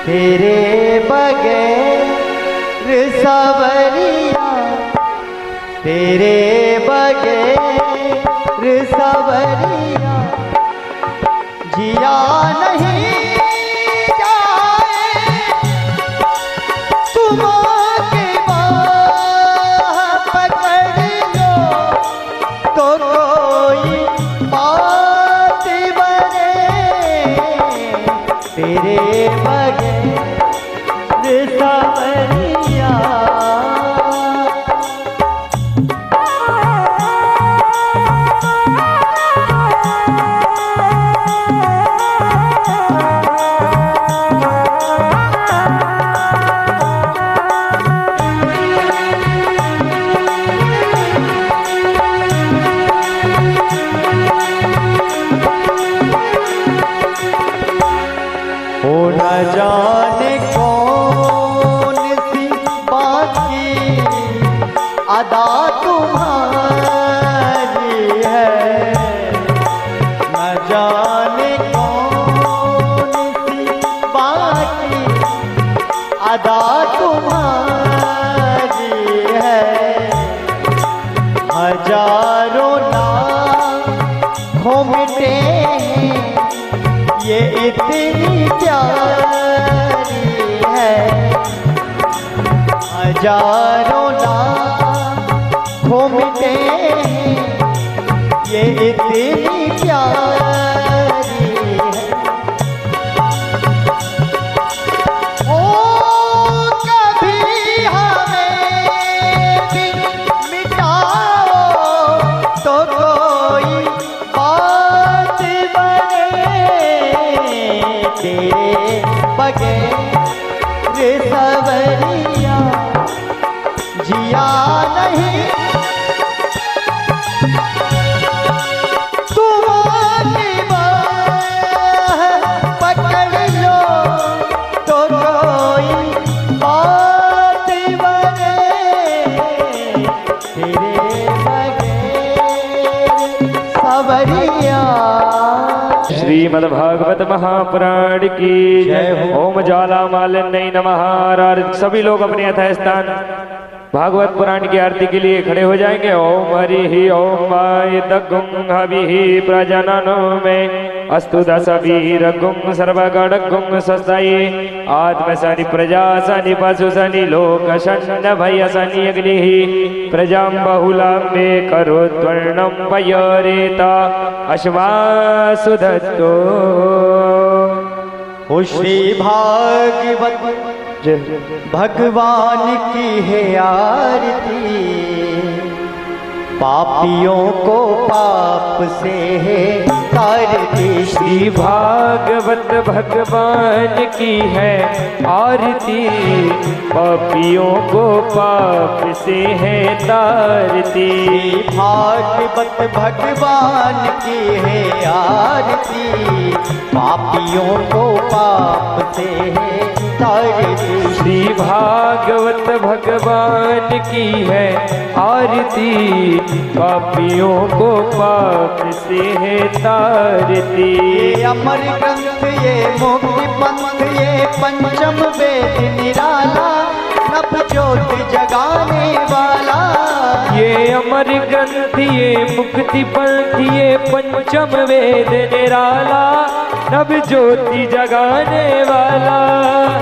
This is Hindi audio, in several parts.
तेरे बगैर सवरिया, तेरे बगैर सवरिया जिया नहीं जाए। तुम के बाह पकड़ लो तो कोई बात बने। तेरे बगैर सवरिया हो न जाने कौन सी बाकी अदा तुम्हारी है। न जाने कौन सी बाकी अदा तुम्हारी है। हजारों लाखों मिटे हैं ये इतनी प्यारी है। हजारों लाखों मिटे हैं ये इतनी प्यारी है। ओ कभी हमें भी मिटाओ तो कोई बात बने। तेरे बगैर सवरिया जिया नहीं। तुम की बाह पकड़ लो तो कोई बात बने। तेरे बगैर सवरिया। श्रीमद्भागवत महापुराण की जय हो। ओम ज्वाला मालिन्यै नमः। सभी लोग अपने यथास्थान भागवत पुराण की आरती के लिए खड़े हो जाएंगे। ओम हरि ओम वायुदगुं हविः प्रजननो में अस्तु दशवीरगुं सर्वगणगुं स्वस्ताये आत्म शनि प्रजा शनि पशु शनि लोक शन्न भय शनि अग्निः प्रजां बहुलां मे करोत्वर्णं पयरेता अश्वासु दत्तो। ओ श्री भागवत भगवान की है आरती। पापियों को पाप से है तारती। श्री भागवत भगवान की है आरती। पापियों को पाप से है तारती। भागवत भगवान की है आरती। पापियों को पाप से है तारती। श्री भागवत भगवान की है आरती। पापियों को पाप से है तारती। ये अमर ग्रंथ ये मुक्ति पंथ ये पंचम वेद निराला नभ ज्योति जगाने वाला। ये अमर ग्रंथ ये मुक्ति पंथ ये पंचम वेद निराला नभ ज्योति जगाने वाला।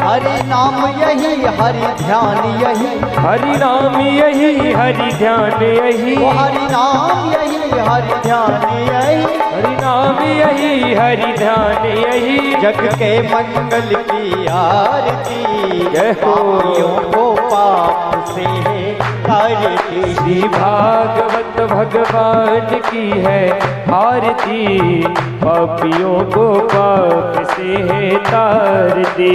हरि नाम यही हरि ध्यान यही। हरि नाम यही हरि ध्यान यही। हरि नाम यही हरि ध्यान यही। हरि नाम यही हरि ध्यान यही। जग के मंगल की आरती। जय हो। पापियों को पाप से है तारती। श्री भागवत भगवान की है आरती। पापियों को पाप से है तारती।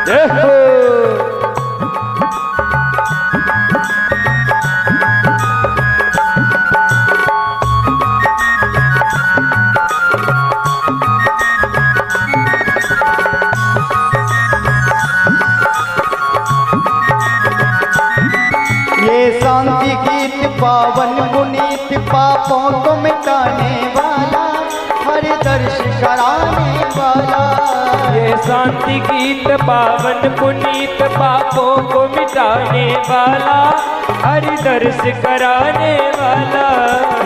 जय हो। शांति गीत पावन पुनीत पापों को मिटाने वाला। हर दर्श कराने वाला। ये शांति गीत पावन पुनीत पापों को मिटाने वाला, हरि दर्श कराने वाला।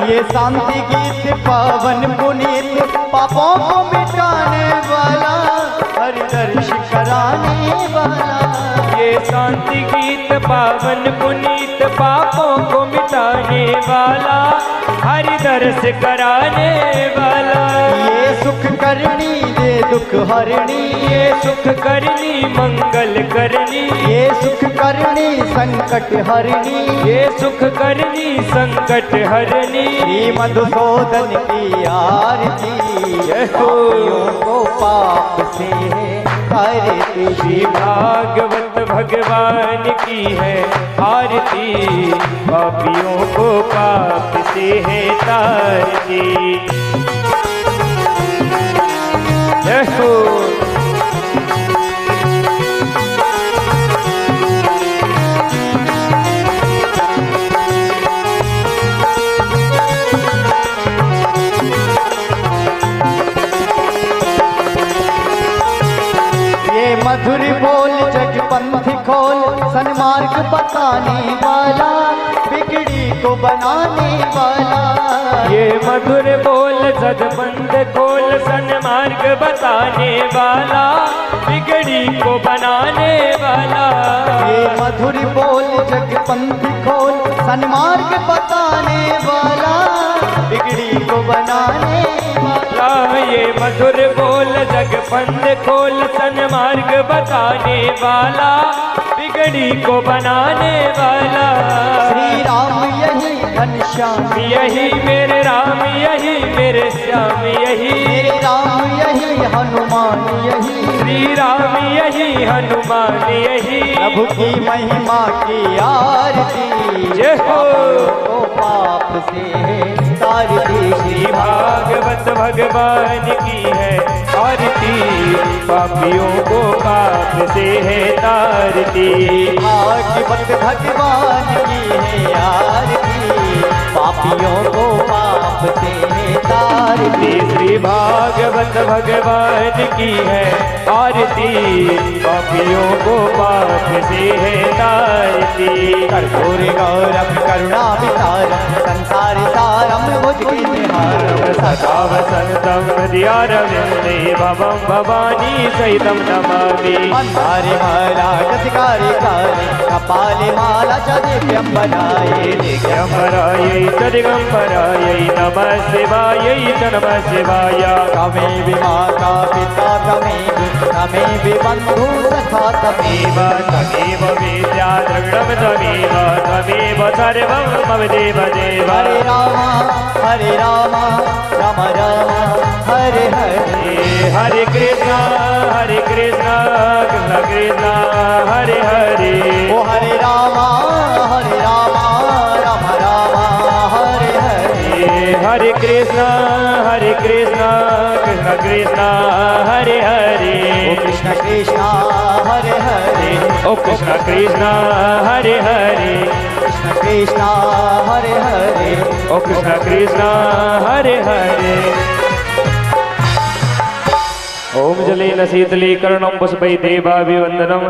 ये शांति गीत पावन पुनीत पापों को मिटाने वाला, हरि दर्श कराने वाला। ये शांति गीत पावन पुनीत पापों को मिटाने वाला, हरि दर्श कराने वाला। ये सुख करनी दे दुख हरणी, ये सुख करनी मंगल करनी, ये सुख करनी संकट हरणी, ये सुख करनी संकट हरनी। श्री मधुसूदन की आरती, जय हो। पापियों को पाप से करती। श्री भागवत भगवान की है आरती, पापियों को पाप से है तारती। जय हो। मधुर बोल जग पंथ खोल, सन्मार्ग बताने वाला, बिगड़ी को बनाने वाला। ये मधुर बोल जग पंथ खोल, सन्मार्ग बताने वाला, बिगड़ी को बनाने वाला। ये मधुर बोल जग पंथ खोल, सन्मार्ग बताने वाला, बिगड़ी को बनाने वाला। ये मधुर बोल जग पंथ खोल, सन्मार्ग बताने वाला, बिगड़ी को बनाने वाला। श्री राम यही घनश्याम, यही मेरे राम, यही मेरे श्याम, यही मेरे राम यही हनुमान, यही श्री राम, यही हनुमान, यही प्रभु की महिमा की आरती। जय हो। तो पाप से तारती। श्री भागवत भगवान की है आरती, पापियों को पाप से है तारती। भागवत भगवान की है आरती, पापियों को पाप से तारती। श्री भागवत भगवान की है आरती, पापियों को पाप से है तारती। कर्पूर गौरम करुणावतारम, संसार सारम भुजगेन्द्रहारम, सदा वसंतम हृदयारविंदे भवं भवानी सहितं नमामि। मंदारे माला गतिकारी काले, कपाले माला च दिव्यंबराये, दिगंबरायै च दिगंबरायै नमः शिवायै च नमः शिवाय। तमेव माता पिता तमेव बंधु सखा तमेव, तमेव विद्या द्रविणं तमेव, तमेव सर्वं मम देव देव। हरे राम राम राम हरे हरे, हरे कृष्णा कृष्ण कृष्ण हरे हरे। ओ हरे राम राम राम हरे हरे। हरे कृष्णा कृष्ण कृष्ण हरे हरे। ओ कृष्ण कृष्ण हरे हरे, ओ कृष्ण कृष्ण हरे हरे, कृष्ण कृष्ण हरे हरे, ओ कृष्ण कृष्ण हरे हरे। ओम जलेन शीतलीकरणं पुष्पै देवाभिवन्दनं,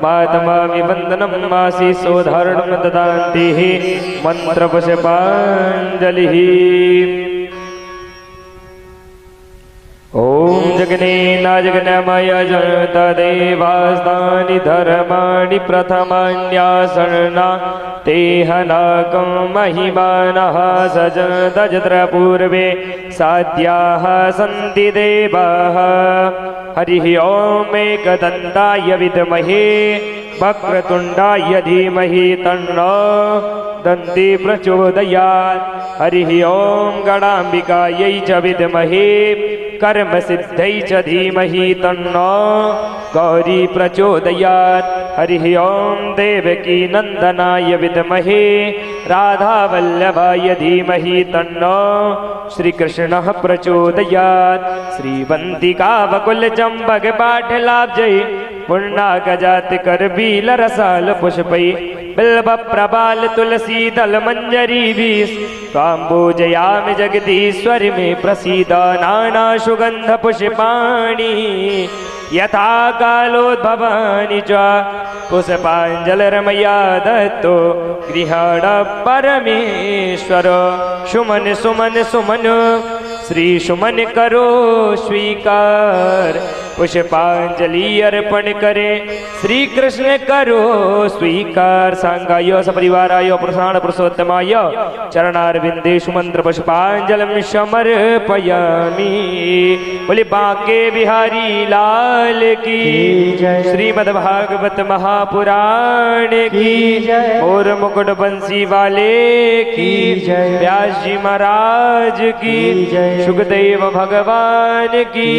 मातमामि वन्दनं मासीसोधारणं ददान्ति मन्त्रपुष्पाञ्जलिः। ओम जगन्नाजगन्मय जगत देवास्तानि धर्माणि प्रथमान्यासना तेहनाकं महिमानः सजदजत्र पूर्वे साध्याः सन्ति देवाः। हरिः ओम एकदन्ताय विद्महे वक्रतुण्डाय धीमहि तन्नो दन्ति प्रचोदयात्। हरिः ओम गणाम्बिकायै च विद्महे कर्मसिद्ध्यै च धीमहि तन्नो गौरी प्रचोदयात्। हरिः ओम देवकी नंदनाय विद्महे राधावल्लभाय धीमहि तन्नो श्रीकृष्णः प्रचोदयात्। श्रीवन्तिका वकुल चम्पक पाठलाब्जै पुण्णाकजाति करबील रसाल पुष्पै बिल्व प्रबाल तुलसी दल मंजरी भी स्वाम्बुजयामि जगदीश्वर में प्रसीद नाना सुगंध पुष्पाणि यथा कालोद्भवानि च पुष्पाञ्जलिर्मया दत्तो गृहाण परमेश्वर सुमन सुमन सुमन श्री सुमन करो स्वीकार पुष्पांजलि अर्पण करे श्री कृष्ण करो स्वीकार सांगाय सपरिवाराय प्रसाण पुरुषोत्तमाय चरणारविंदे सुमंत्र पुष्पांजलि समर्पयामि। बोले बांके बिहारी लाल की श्रीमद्भागवत महापुराण की और मुकुट बंसी वाले की व्यास जी महाराज की सुखदेव भगवान की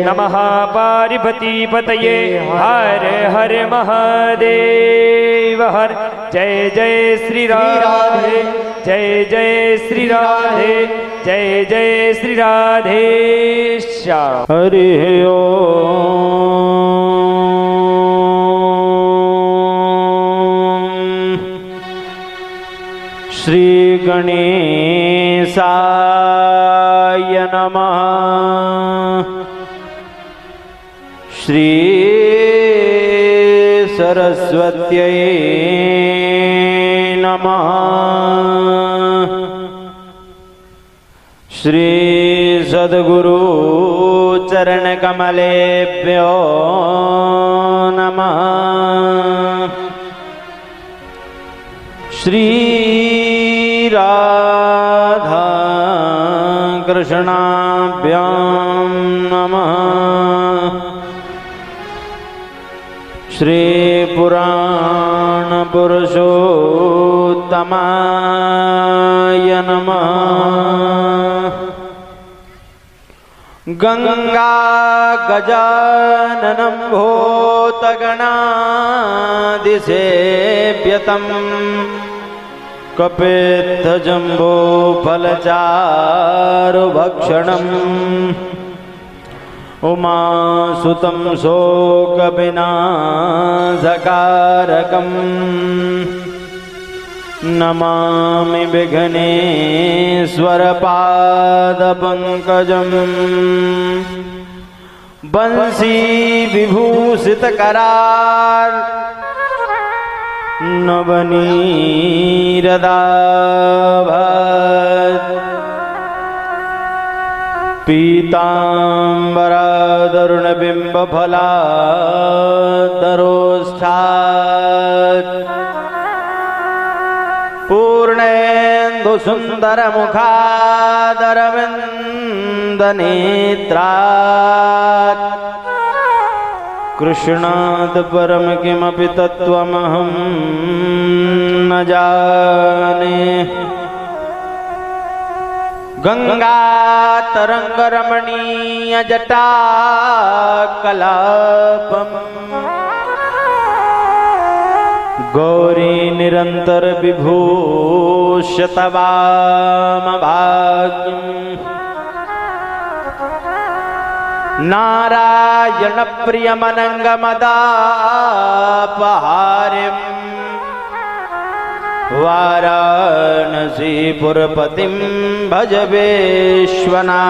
नमः पार्वती पतये हर हर महादेव हर जय जय श्री राधे जय जय श्री राधे जय जय श्री राधे श्याम। हरि ओम। श्री गणेशाय नमः। श्री सरस्वत्यै नमः। श्री सद्गुरु चरण कमलेभ्यो नमः। श्री राधा कृष्णाभ्यां नमः। श्री पुराण पुरुषोत्तमाय नमः। गंगा गजाननं भूतगणादिसेव्यतम् कपित्थजम्बो फलचारुभक्षणम् उमासुतं शोकविनाशकारकम् नमामि विघ्नेश्वरपादपङ्कजम्। बंसी विभूषितकरार नवनीरदाभत् पीताम्बरादरुणबिम्बफलादरोष्ठात् पूर्णेन्दुसुन्दरमुखादरविन्दनेत्रात् कृष्णात् परं किमपि तत्त्वमहं न जाने। गंगातरङ्गरमणीयजटाकलापम् गौरी निरन्तर विभूषतवामभाग्यम्। नारायण प्रियमनङ्गमदापहार्यम् वाराणसीपुरपतिं भज विश्वनाथम्।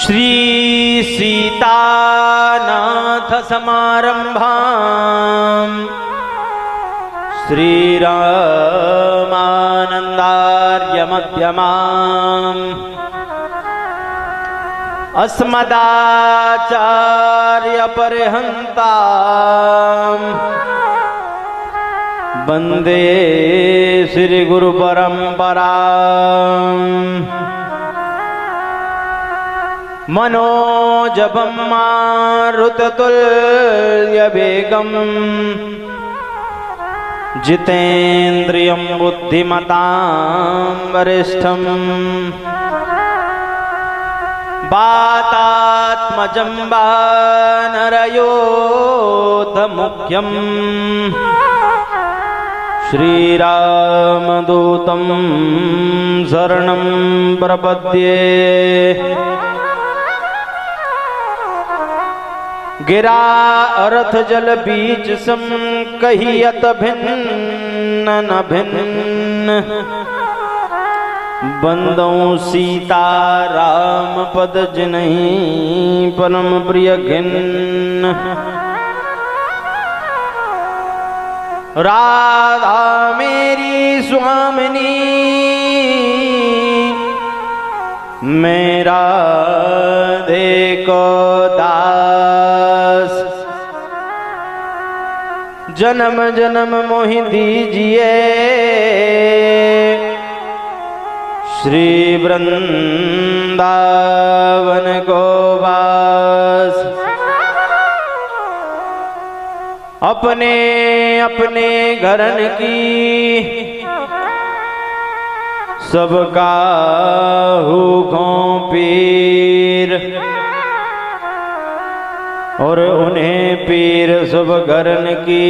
श्री सीतानाथ समारंभाम् श्रीरामानन्दार्य मध्यमाम् अस्मदाचार्य पर्यन्ताम् वन्दे श्री गुरु परम्पराम्। मनोजवं मारुततुल्यवेगम् जितेन्द्रियं बुद्धिमतां वरिष्ठम् वातात्मजं वानरयोधमुख्यम् श्रीरामदूतं शरणं प्रपद्ये। गिरा अर्थ जल बीच सम कहियत भिन्न न भिन्न बंदों सीता राम पद जिन्हीं परम प्रिय घिन्न राधा मेरी स्वामिनी मेरा देखो दास जन्म जन्म मोहि दीजिए श्री वृंदावन को वास अपने अपने घरन की सबका हुकों पीर और उन्हें पीर सब घरन की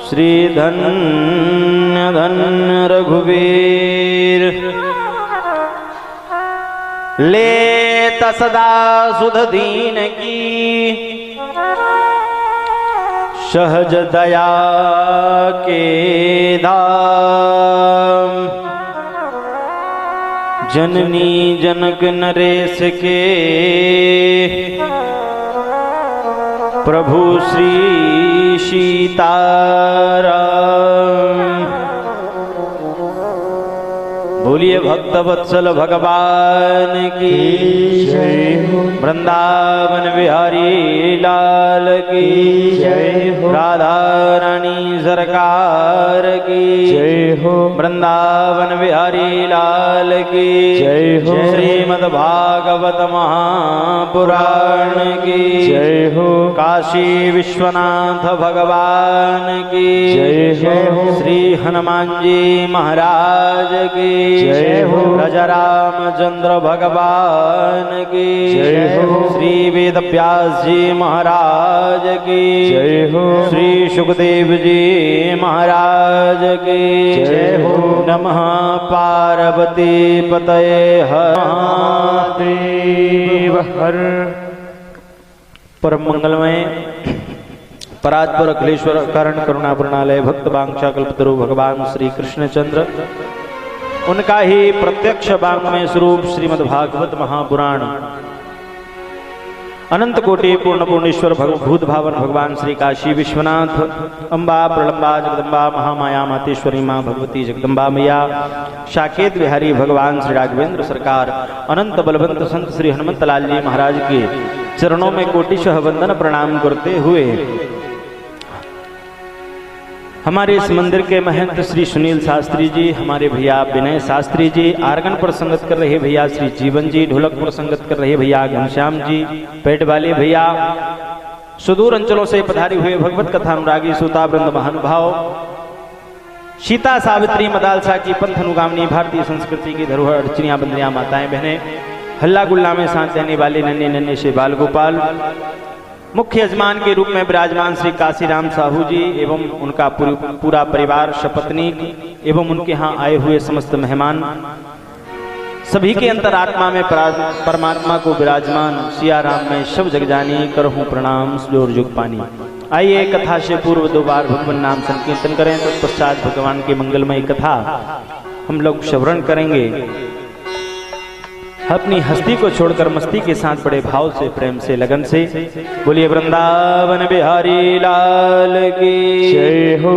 श्री धन्य धन्य रघुवीर लेत सदा सुध दीन की सहज दया के धाम जननी जनक नरेश के प्रभु श्री सीताराम बोलिए भक्त वत्सल भगवान की जय हो। वृंदावन बिहारी लाल की जय हो। राधा रानी सरकार की जय हो। वृंदावन बिहारी लाल की जय हो। श्रीमद् भागवत महापुराण की जय हो। काशी विश्वनाथ भगवान की जय हो। श्री हनुमान जी महाराज की जय हो। राजा रामचंद्र भगवान की जय हो। श्री वेद व्यास जी महाराज की जय हो। श्री सुखदेव जी महाराज की जय हो। नमः पार्वती पतये हर देव हर। परम मंगलमय परात्पर अखिलेश्वर कारण करुणापूर्णालय भक्त वांछा कल्पतरु भगवान श्री कृष्णचंद्र उनका ही प्रत्यक्ष वांग्मय स्वरूप श्रीमद् भागवत महापुराण अनंत कोटि पूर्ण पूर्णेश्वर भूत भावन भगवान श्री काशी विश्वनाथ अम्बा प्रलंबा जगदम्बा महामाया मातेश्वरी माँ भगवती जगदम्बा मैया साकेत बिहारी भगवान श्री राघवेंद्र सरकार अनंत बलवंत संत श्री हनुमत लाल जी महाराज के चरणों में कोटिशः वंदन प्रणाम करते हुए हमारे इस मंदिर के महंत श्री सुनील शास्त्री जी, हमारे भैया विनय शास्त्री जी, आर्गन पर संगत कर रहे भैया श्री जीवन जी, ढोलक पर संगत कर रहे भैया घनश्याम जी, पेट वाले भैया, सुदूर अंचलों से पधारे हुए भगवत कथा अनुरागी श्रोता वृंद महानुभाव, सीता सावित्री मदालसा की पंथ अनुगामिनी भारतीय संस्कृति की धरोहर अर्चनिया बंदरिया माताएं बहनें, हल्ला गुल्ला में साथ देने वाले नन्हे नन्हे से बाल गोपाल, मुख्य यजमान के रूप में विराजमान श्री काशीराम साहू जी एवं उनका पूरा परिवार, सपत्नीक एवं उनके यहाँ आए हुए समस्त मेहमान, सभी के अंतरात्मा में परमात्मा को विराजमान सिया राम में शब जगजानी करहूं प्रणाम जोर जुग पानी। आइए कथा से पूर्व 2 बार भगवान नाम संकीर्तन करें, तत्पश्चात भगवान की मंगलमयी कथा हम लोग श्रवण करेंगे। अपनी हस्ती को छोड़कर मस्ती के साथ बड़े भाव से, प्रेम से, लगन से बोलिए वृंदावन बिहारी लाल की जय हो।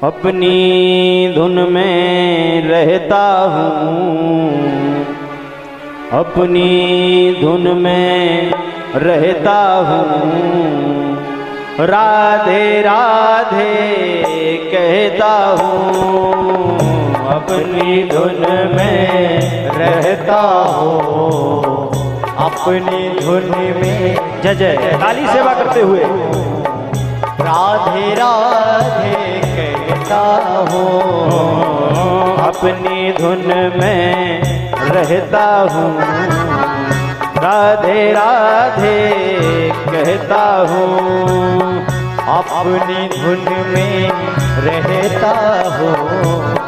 अपनी धुन में रहता हूँ, अपनी धुन में रहता हूँ, राधे राधे कहता हूँ, अपनी धुन में रहता हूँ, अपनी धुन में जय जय ताली सेवा करते हुए राधे राधे कहता हूँ, अपनी धुन में रहता हूँ, राधे राधे कहता हूँ, अपनी धुन में रहता हूँ,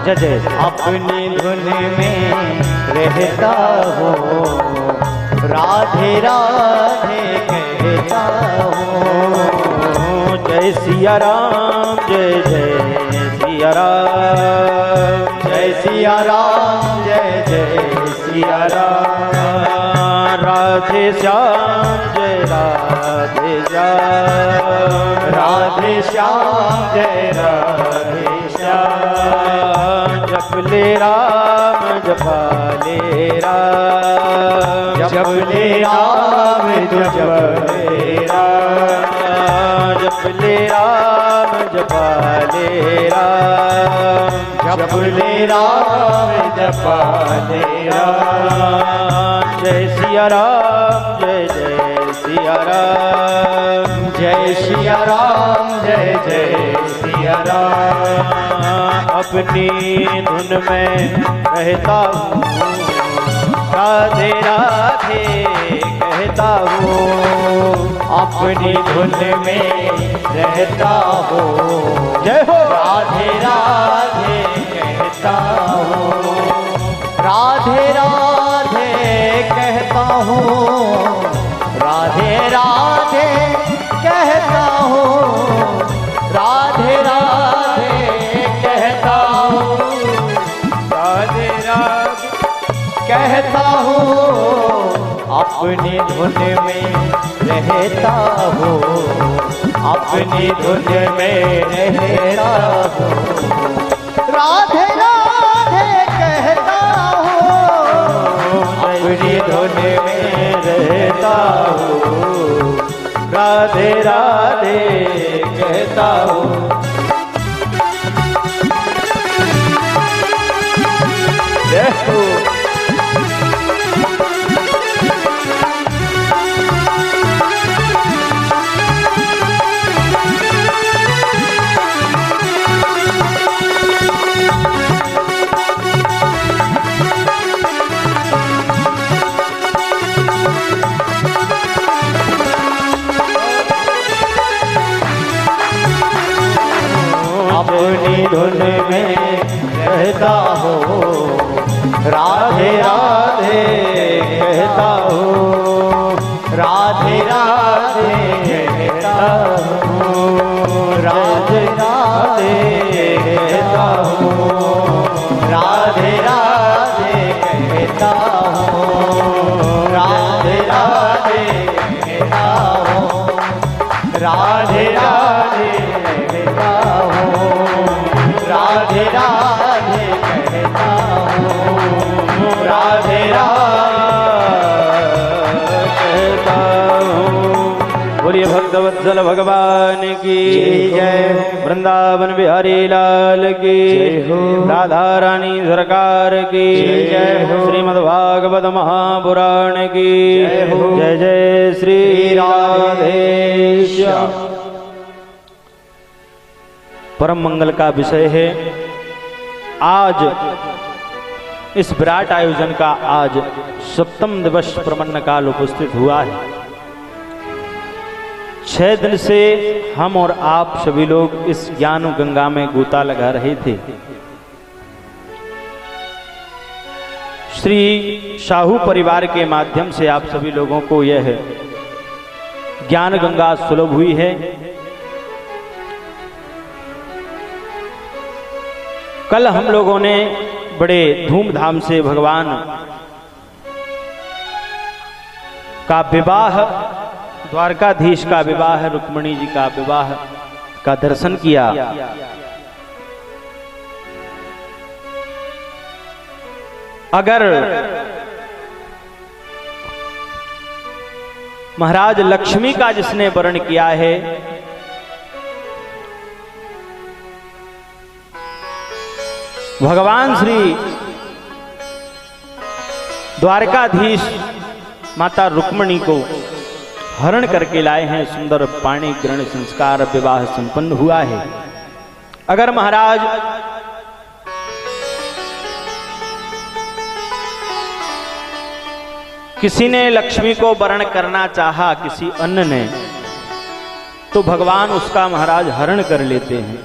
जय जय अपनी धुन में रहता हूँ, राधे राधे कहता हूँ। जय सिया राम जय जय सिया राम, जय सिया राम जय जय सिया राम। राधे श्याम जय राधे श्याम, राधे श्याम जय राधे श्याम। जप ले राम जपा ले राम, जप ले राम जप ले राम। जप ले राम जपा ले राम, जप ले राम जपा ले राम। जय सिया राम जय जय सिया राम, जय सिया राम जय जय सिया राम। अपनी धुन में कहता हूँ, राधे राधे कहता हूँ। अपनी धुन में रहता हो, जय हो। राधे राधे कहता हूँ। राधे राधे कहता हूँ, राधे राधे कहता हूँ। राधे राधे कहता हूँ, राधे राधे कहता हूँ। अपनी धुन में रहता हूँ, अपनी धुन में रहता हूँ। राधे राधे कहता हूँ, अपनी धुन में रहता हूँ। राधे राधे कहता हूँ। जय हो। अपनी धुन में रहता हो, राधे राधे कहता हूँ। राधे राधे कहता हूँ, राधे राधे कहता हूँ। राधे राधे कहता हूँ, राधे राधे कहता हूँ। राधे राधे कहता हूँ, राधे राधे कहता हूँ। राधे कहता हूँ। बोलिए भक्तवत्सल भगवान की जय। वृंदावन बिहारी लाल की जय हो। राधा रानी सरकार की जय हो। श्रीमद्भागवत महापुराण की जय हो। जय जय श्री राधे श्याम। परम मंगल का विषय है। आज इस विराट आयोजन का आज 7वां दिवस प्रमन्न काल उपस्थित हुआ है। 6 दिन से हम और आप सभी लोग इस ज्ञान गंगा में गोता लगा रहे थे। श्री शाहू परिवार के माध्यम से आप सभी लोगों को यह ज्ञान गंगा सुलभ हुई है। कल हम लोगों ने बड़े धूमधाम से भगवान का विवाह, द्वारकाधीश का विवाह, रुक्मिणी जी का विवाह का दर्शन किया। अगर महाराज लक्ष्मी का जिसने वर्ण किया है, भगवान श्री द्वारकाधीश माता रुक्मिणी को हरण करके लाए हैं। सुंदर पाणी ग्रहण संस्कार विवाह संपन्न हुआ है। अगर महाराज किसी ने लक्ष्मी को वरण करना चाहा, किसी अन्य ने, तो भगवान उसका महाराज हरण कर लेते हैं।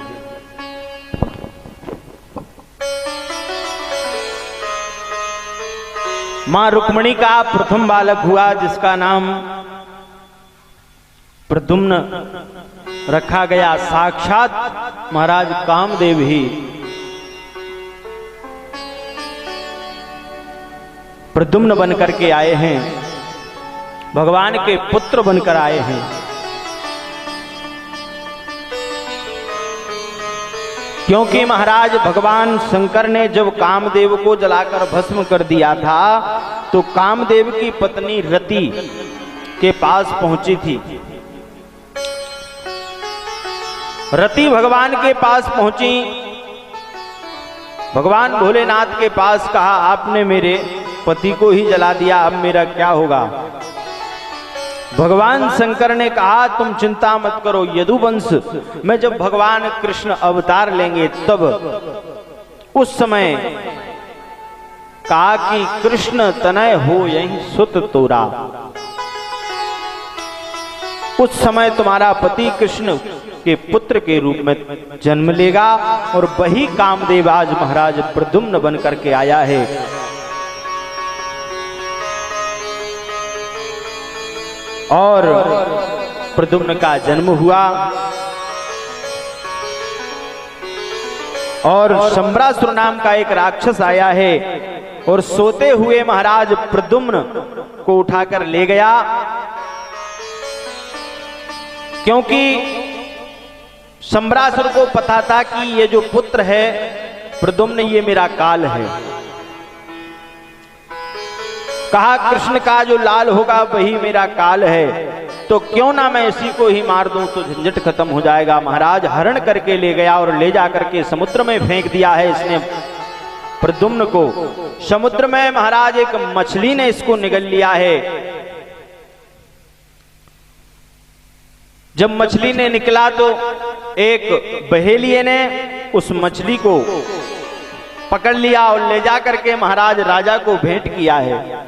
मां रुक्मिणी का प्रथम बालक हुआ जिसका नाम प्रद्युम्न रखा गया। साक्षात महाराज कामदेव ही प्रद्युम्न बनकर के आए हैं, भगवान के पुत्र बनकर आए हैं। क्योंकि महाराज भगवान शंकर ने जब कामदेव को जलाकर भस्म कर दिया था तो कामदेव की पत्नी रति के पास पहुंची थी। रति भगवान के पास पहुंची, भगवान भोलेनाथ के पास कहा, आपने मेरे पति को ही जला दिया, अब मेरा क्या होगा। भगवान शंकर ने कहा, तुम चिंता मत करो, यदुवंश में जब भगवान कृष्ण अवतार लेंगे तब उस समय कहा कि कृष्ण तनय हो यही सुत तोरा, उस समय तुम्हारा पति कृष्ण के पुत्र के रूप में जन्म लेगा। और वही कामदेव आज महाराज प्रद्युम्न बन करके आया है। और प्रद्युम्न का जन्म हुआ और शंबरासुर नाम का एक राक्षस आया है और सोते हुए महाराज प्रद्युम्न को उठाकर ले गया। क्योंकि शंबरासुर को पता था कि ये जो पुत्र है प्रद्युम्न, ये मेरा काल है। कहा, कृष्ण का जो लाल होगा वही मेरा काल है, तो क्यों ना मैं इसी को ही मार दूं तो झंझट खत्म हो जाएगा। महाराज हरण करके ले गया और ले जा करके समुद्र में फेंक दिया है इसने प्रद्युम्न को। समुद्र में महाराज एक मछली ने इसको निगल लिया है। जब मछली ने निकला तो एक बहेलिये ने उस मछली को पकड़ लिया और ले जा करके महाराज राजा को भेंट किया है।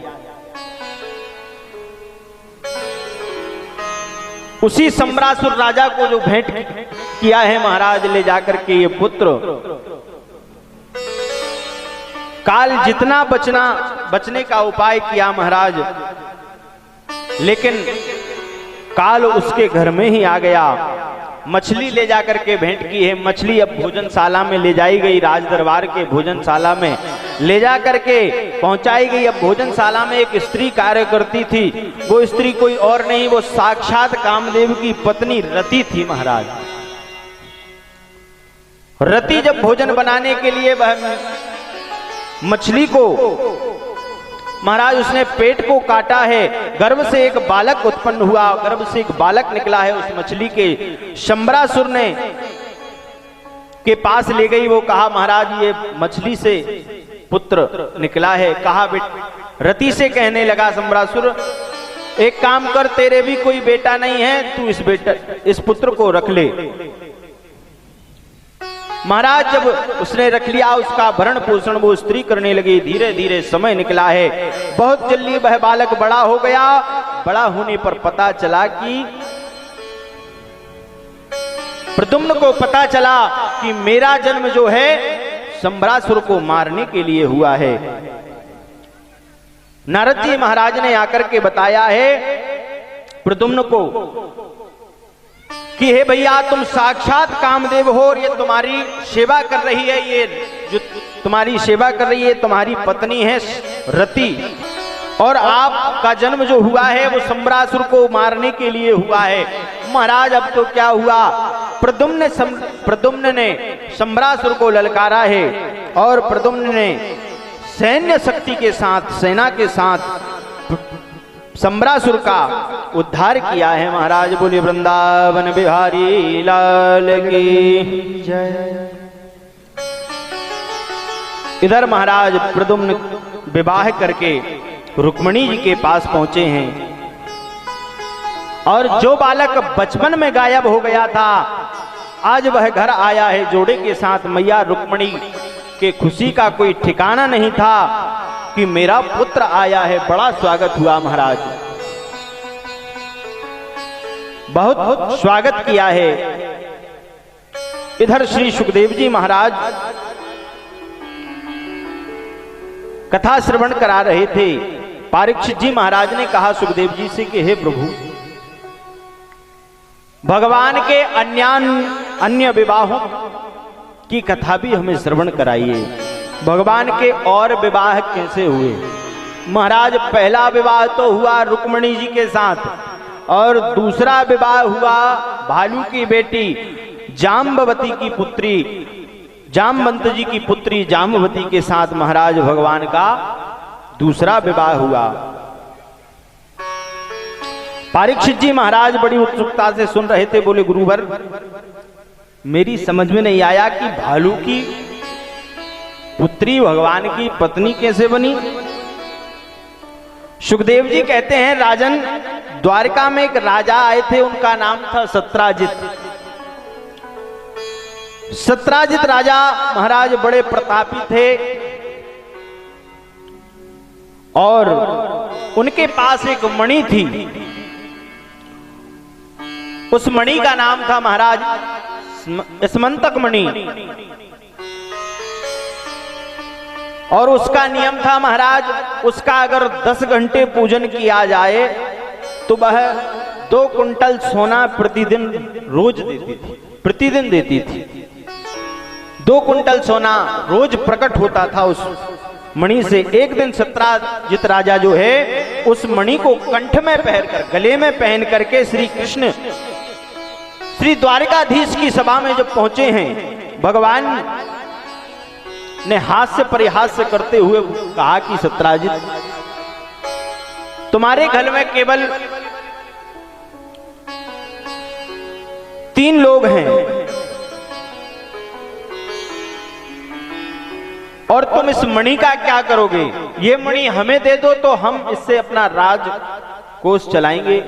उसी शंबरासुर राजा को जो भेंट किया है महाराज ले जाकर के ये पुत्र, काल जितना बचने का उपाय किया महाराज, लेकिन काल उसके घर में ही आ गया। मछली ले जाकर के भेंट की है। मछली अब भोजनशाला में ले जाई गई, राज दरबार के भोजनशाला में ले जा करके पहुंचाई गई। अब भोजनशाला में एक स्त्री कार्य करती थी। वो स्त्री कोई और नहीं, वो साक्षात कामदेव की पत्नी रति थी महाराज। रति जब भोजन बनाने के लिए वह मछली को महाराज उसने पेट को काटा है, गर्भ से एक बालक उत्पन्न हुआ, गर्भ से एक बालक निकला है उस मछली के। शंबरासुर ने के पास ले गई। वो कहा, महाराज ये मछली से पुत्र निकला है। कहा, रति से कहने लगा शंबरासुर, एक काम कर, तेरे भी कोई बेटा नहीं है, तू इस पुत्र को रख ले। महाराज जब उसने रख लिया, उसका भरण पोषण वो स्त्री करने लगी। धीरे धीरे समय निकला है, बहुत जल्दी वह बालक बड़ा हो गया। बड़ा होने पर पता चला कि प्रद्युम्न को पता चला कि मेरा जन्म जो है शंबरासुर को मारने के लिए हुआ है। नारद जी महाराज ने आकर के बताया है प्रद्युम्न को कि हे भैया, तुम साक्षात कामदेव हो और ये तुम्हारी सेवा कर रही है, ये जो तुम्हारी सेवा कर रही है तुम्हारी पत्नी है रति, और आपका जन्म जो हुआ है वो शंबरासुर को मारने के लिए हुआ है। महाराज अब तो क्या हुआ, प्रद्युम्न ने शंबरासुर को ललकारा है और प्रद्युम्न ने सैन्य शक्ति के साथ, सेना के साथ शंबरासुर का उद्धार किया है। महाराज बोले वृंदावन बिहारी लाल की जय। इधर महाराज प्रद्युम्न विवाह करके रुक्मिणी जी के पास पहुंचे हैं और जो बालक बचपन में गायब हो गया था आज वह घर आया है जोड़े के साथ। मैया रुक्मिणी के खुशी का कोई ठिकाना नहीं था कि मेरा पुत्र आया है। बड़ा स्वागत हुआ महाराज, बहुत स्वागत किया है। इधर श्री सुखदेव जी महाराज कथा श्रवण करा रहे थे। परीक्षित जी महाराज ने कहा सुखदेव जी से कि हे प्रभु, भगवान के अन्य विवाहों की कथा भी हमें श्रवण कराइए। भगवान के और विवाह कैसे हुए? महाराज, पहला विवाह तो हुआ रुक्मिणी जी के साथ, और दूसरा विवाह हुआ भालू की बेटी जाम्बवती की पुत्री, जामवंत जी की पुत्री जाम्बवती के साथ महाराज भगवान का दूसरा विवाह हुआ। परीक्षित जी महाराज बड़ी उत्सुकता से सुन रहे थे। बोले, गुरुवर, मेरी समझ में नहीं आया कि भालू की पुत्री भगवान की पत्नी कैसे बनी। सुखदेव जी कहते हैं, राजन, द्वारका में एक राजा आए थे, उनका नाम था सत्राजित। सत्राजित राजा महाराज बड़े प्रतापी थे, और उनके पास एक मणि थी। उस मणि का नाम था महाराज स्मंतक मणि, और उसका नियम था महाराज, उसका अगर 10 घंटे पूजन किया जाए तो वह 2 कुंटल सोना प्रतिदिन रोज देती थी, प्रतिदिन देती थी। 2 कुंटल सोना रोज प्रकट होता था उस मणि से। एक दिन सत्राजित राजा जो है उस मणि को कंठ में पहनकर, गले में पहन करके श्री कृष्ण श्री द्वारकाधीश की सभा में जब पहुंचे हैं, भगवान ने हास्य परिहास्य करते हुए कहा कि सत्राजित, तुम्हारे घर में केवल 3 लोग हैं, और तुम इस मणि का क्या करोगे? ये मणि हमें दे दो तो हम इससे अपना राज कोष चलाएंगे,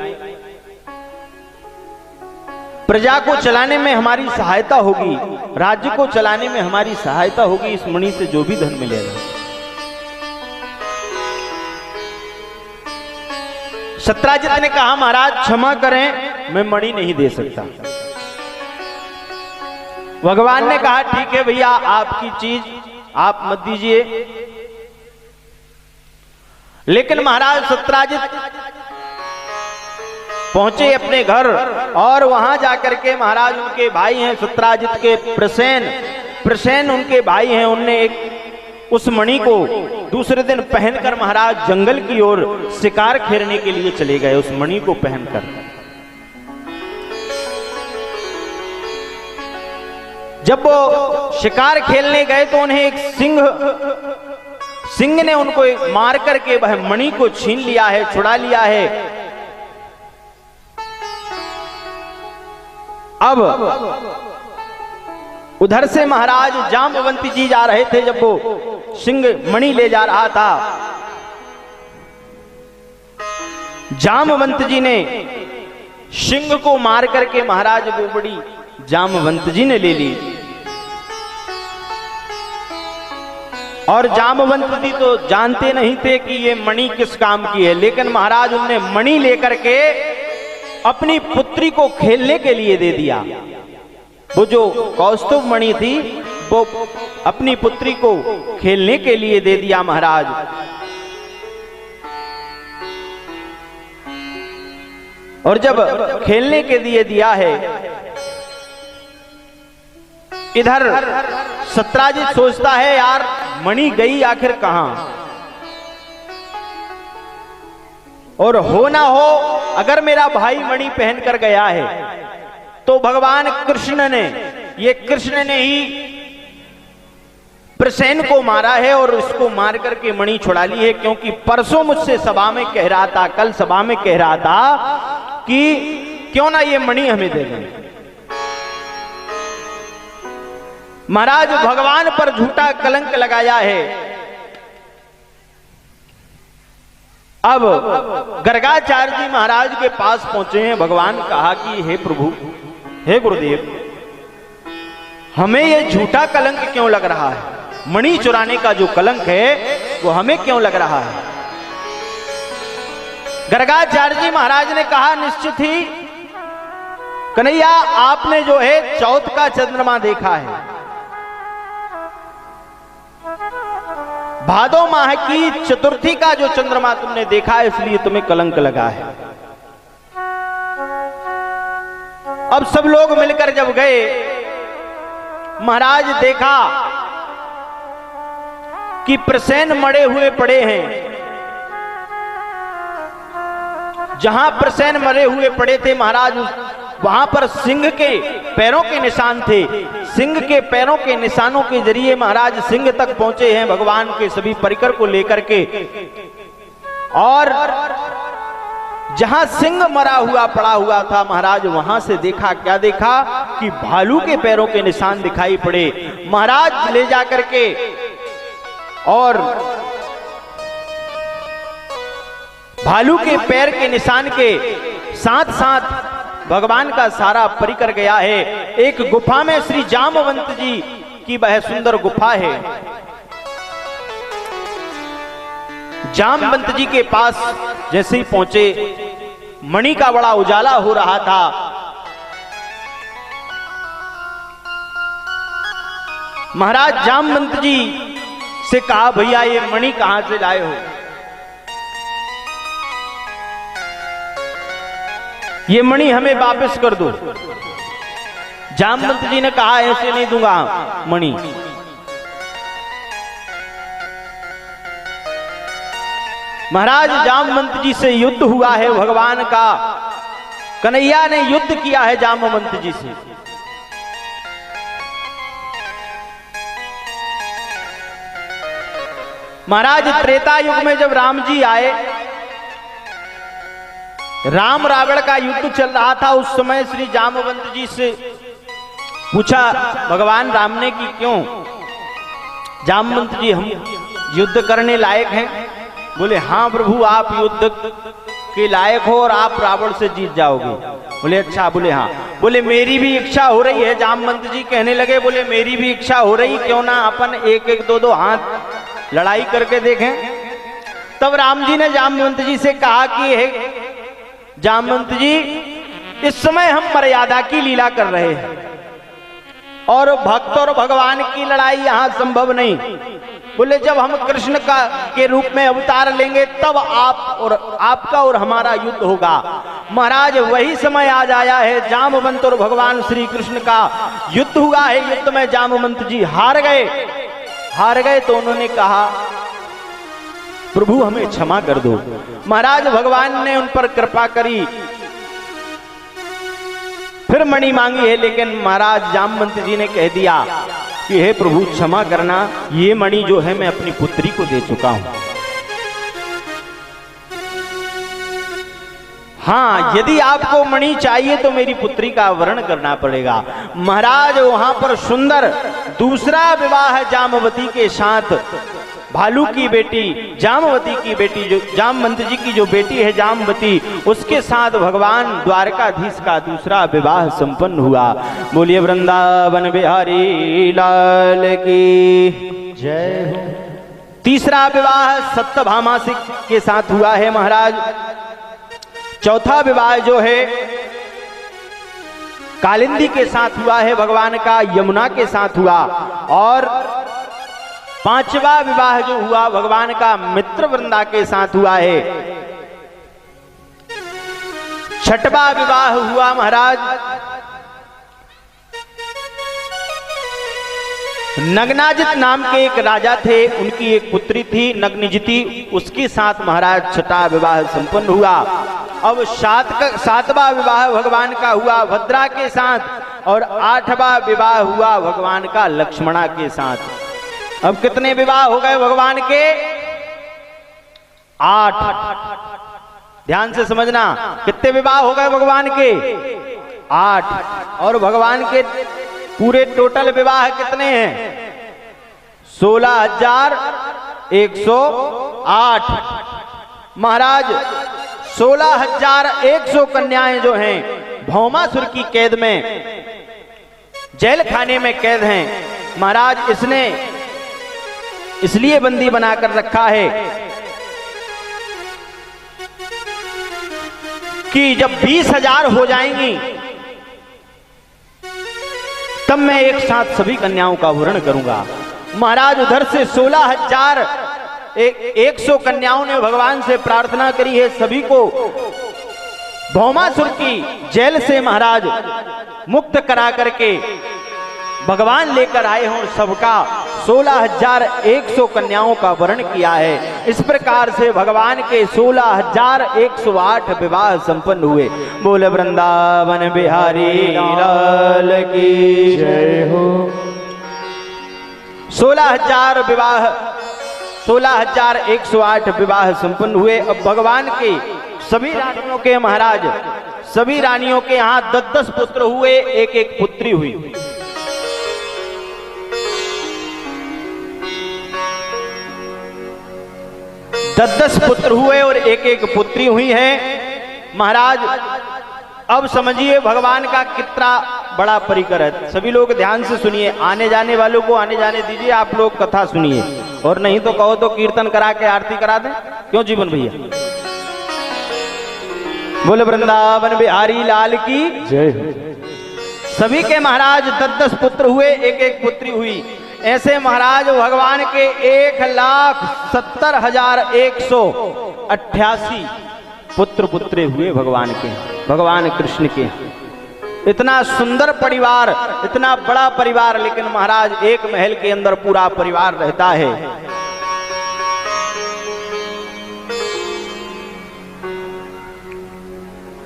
प्रजा को चलाने में हमारी सहायता होगी, राज्य को चलाने में हमारी सहायता होगी, इस मणि से जो भी धन मिलेगा। सत्राजित ने कहा, महाराज क्षमा करें, मैं मणि नहीं दे सकता। भगवान ने कहा, ठीक है भैया, आपकी चीज आप मत दीजिए। लेकिन महाराज सत्राजित पहुंचे अपने घर, और वहां जाकर के महाराज उनके भाई हैं सत्राजित के प्रसेन उनके भाई हैं, उनने एक उस मणि को दूसरे दिन पहनकर महाराज जंगल की ओर शिकार खेलने के लिए चले गए, उस मणि को पहनकर। जब वो शिकार खेलने गए तो उन्हें एक सिंह ने उनको मार करके वह मणि को छीन लिया है, छुड़ा लिया है। अब उधर से महाराज जाम्बवंती जी जा रहे थे, जब वो सिंह मणि ले जा रहा था, जाम्बवंत जी ने सिंह को मार करके महाराज वो बड़ी जाम्बवंत जी ने ले ली। और जाम्बवंत जी तो जानते नहीं थे कि ये मणि किस काम की है, लेकिन महाराज उनने मणि लेकर के अपनी पुत्री को खेलने के लिए दे दिया। वो जो कौस्तुभ मणि थी वो अपनी पुत्री को खेलने के लिए दे दिया महाराज। और जब खेलने के लिए दिया है, इधर सत्राजित सोचता है, यार मणि गई आखिर कहां? और हो ना हो, अगर मेरा भाई मणि पहन कर गया है तो भगवान कृष्ण ने ही प्रसेन को मारा है, और इसको मार करके मणि छुड़ा ली है। क्योंकि परसों मुझसे सभा में कह रहा था, कल सभा में कह रहा था कि क्यों ना ये मणि हमें दे दें। महाराज भगवान पर झूठा कलंक लगाया है। अब गर्गाचार्य जी महाराज के पास पहुंचे हैं। भगवान कहा कि हे प्रभु, हे गुरुदेव, हमें ये झूठा कलंक क्यों लग रहा है? मणि चुराने का जो कलंक है वो हमें क्यों लग रहा है? गर्गाचार्य जी महाराज ने कहा, निश्चित ही कन्हैया, आपने जो है चौथ का चंद्रमा देखा है। भादो माह की चतुर्थी का जो चंद्रमा तुमने देखा है इसलिए तुम्हें कलंक लगा है। अब सब लोग मिलकर जब गए, महाराज देखा कि प्रसेन मरे हुए पड़े हैं। जहां प्रसेन मरे हुए पड़े थे महाराज, वहां पर सिंह के पैरों के निशान थे। सिंह के पैरों के निशानों के जरिए महाराज सिंह तक पहुंचे हैं भगवान के सभी परिकर को लेकर के। और जहां सिंह मरा हुआ पड़ा हुआ था महाराज, वहां से देखा, क्या देखा कि भालू के पैरों के निशान दिखाई पड़े। महाराज ले जाकर के और भालू के पैर के निशान के साथ साथ भगवान का सारा परिकर गया है। एक गुफा में श्री जामवंत जी की वह सुंदर गुफा है। जामवंत जी के पास जैसे ही पहुंचे, मणि का बड़ा उजाला हो रहा था। महाराज जामवंत जी से कहा, भैया ये मणि कहां से लाए हो? ये मणि हमें वापस कर दो। जामवंत जी ने कहा, ऐसे नहीं दूंगा मणि। महाराज जामवंत जी से युद्ध हुआ है भगवान का। कन्हैया ने युद्ध किया है जामवंत जी से। महाराज त्रेता युग में जब राम जी आए, राम रावण का युद्ध चल रहा था। उस समय श्री जामवंत जी से पूछा भगवान राम ने कि क्यों जामवंत जी हम युद्ध करने लायक हैं? बोले हाँ प्रभु, आप युद्ध के लायक हो और आप रावण से जीत जाओगे। बोले अच्छा। बोले हाँ। बोले मेरी भी इच्छा हो रही है। जामवंत जी कहने लगे, बोले मेरी भी इच्छा हो रही, क्यों ना अपन एक एक दो दो हाथ लड़ाई करके देखें। तब राम जी ने जामवंत जी से कहा कि हे जामवंत जी, इस समय हम मर्यादा की लीला कर रहे हैं और भक्त और भगवान की लड़ाई यहां संभव नहीं। बोले जब हम कृष्ण का के रूप में अवतार लेंगे तब आपका और हमारा युद्ध होगा। महाराज वही समय आज आया है, जामवंत और भगवान श्री कृष्ण का युद्ध हुआ है। युद्ध में जामवंत जी हार गए तो उन्होंने कहा प्रभु हमें क्षमा कर दो। महाराज भगवान ने उन पर कृपा करी, फिर मणि मांगी है, लेकिन महाराज जामवंत जी ने कह दिया कि हे प्रभु क्षमा करना, ये मणि जो है मैं अपनी पुत्री को दे चुका हूं। हाँ, यदि आपको मणि चाहिए तो मेरी पुत्री का वर्ण करना पड़ेगा। महाराज वहां पर सुंदर दूसरा विवाह जामवती के साथ, भालू की बेटी जामवती की बेटी, जो जामवंत जी की जो बेटी है जामवती, उसके साथ भगवान द्वारकाधीश का दूसरा विवाह संपन्न हुआ। बोलिए वृंदावन बिहारी लाल की जय हो। तीसरा विवाह सत्यभामा के साथ हुआ है महाराज। चौथा विवाह जो है कालिंदी के साथ हुआ है भगवान का, यमुना के साथ हुआ। और पांचवा विवाह जो हुआ भगवान का मित्रवृंदा के साथ हुआ है। छठवां विवाह हुआ महाराज नग्नाजित नाम के एक राजा थे, उनकी एक पुत्री थी नग्नजिति, उसके साथ महाराज छठा विवाह संपन्न हुआ। अब सातवां विवाह भगवान का हुआ भद्रा के साथ और आठवां विवाह हुआ भगवान का लक्ष्मणा के साथ। अब कितने विवाह हो गए भगवान के? 8। ध्यान से समझना, कितने विवाह हो गए भगवान के? 8। और भगवान के पूरे टोटल विवाह कितने हैं? 16,108। महाराज 16,100 कन्याएं जो हैं भौमासुर की कैद में, जेल खाने में कैद हैं। महाराज इसने इसलिए बंदी बनाकर रखा है कि जब 20,000 हो जाएंगी तब मैं एक साथ सभी कन्याओं का वर्ण करूंगा। महाराज उधर से 16,000 100 कन्याओं ने भगवान से प्रार्थना करी है, सभी को भौमासुर की जेल से महाराज मुक्त करा करके भगवान लेकर आए हैं और सबका 16,100 कन्याओं का वर्ण किया है। इस प्रकार से भगवान के 16,108 विवाह संपन्न हुए। बोल वृंदावन बिहारी लाल की जय हो। 16,108 विवाह संपन्न हुए। अब भगवान के सभी रानियों के महाराज, सभी रानियों के यहाँ 10-10 पुत्र हुए, एक एक पुत्री हुई। दस पुत्र हुए और एक एक पुत्री हुई है महाराज। अब समझिए भगवान का कितना बड़ा परिकर है। सभी लोग ध्यान से सुनिए, आने जाने वालों को आने जाने दीजिए, आप लोग कथा सुनिए, और नहीं तो कहो तो कीर्तन करा के आरती करा दें। क्यों जीवन भैया? बोले वृंदावन बिहारी लाल की जय हो। सभी के महाराज 10-10 पुत्र हुए, एक एक पुत्री हुई। ऐसे महाराज भगवान के 1,70,188 पुत्र पुत्री हुए भगवान के, भगवान कृष्ण के। इतना सुंदर परिवार, इतना बड़ा परिवार, लेकिन महाराज एक महल के अंदर पूरा परिवार रहता है।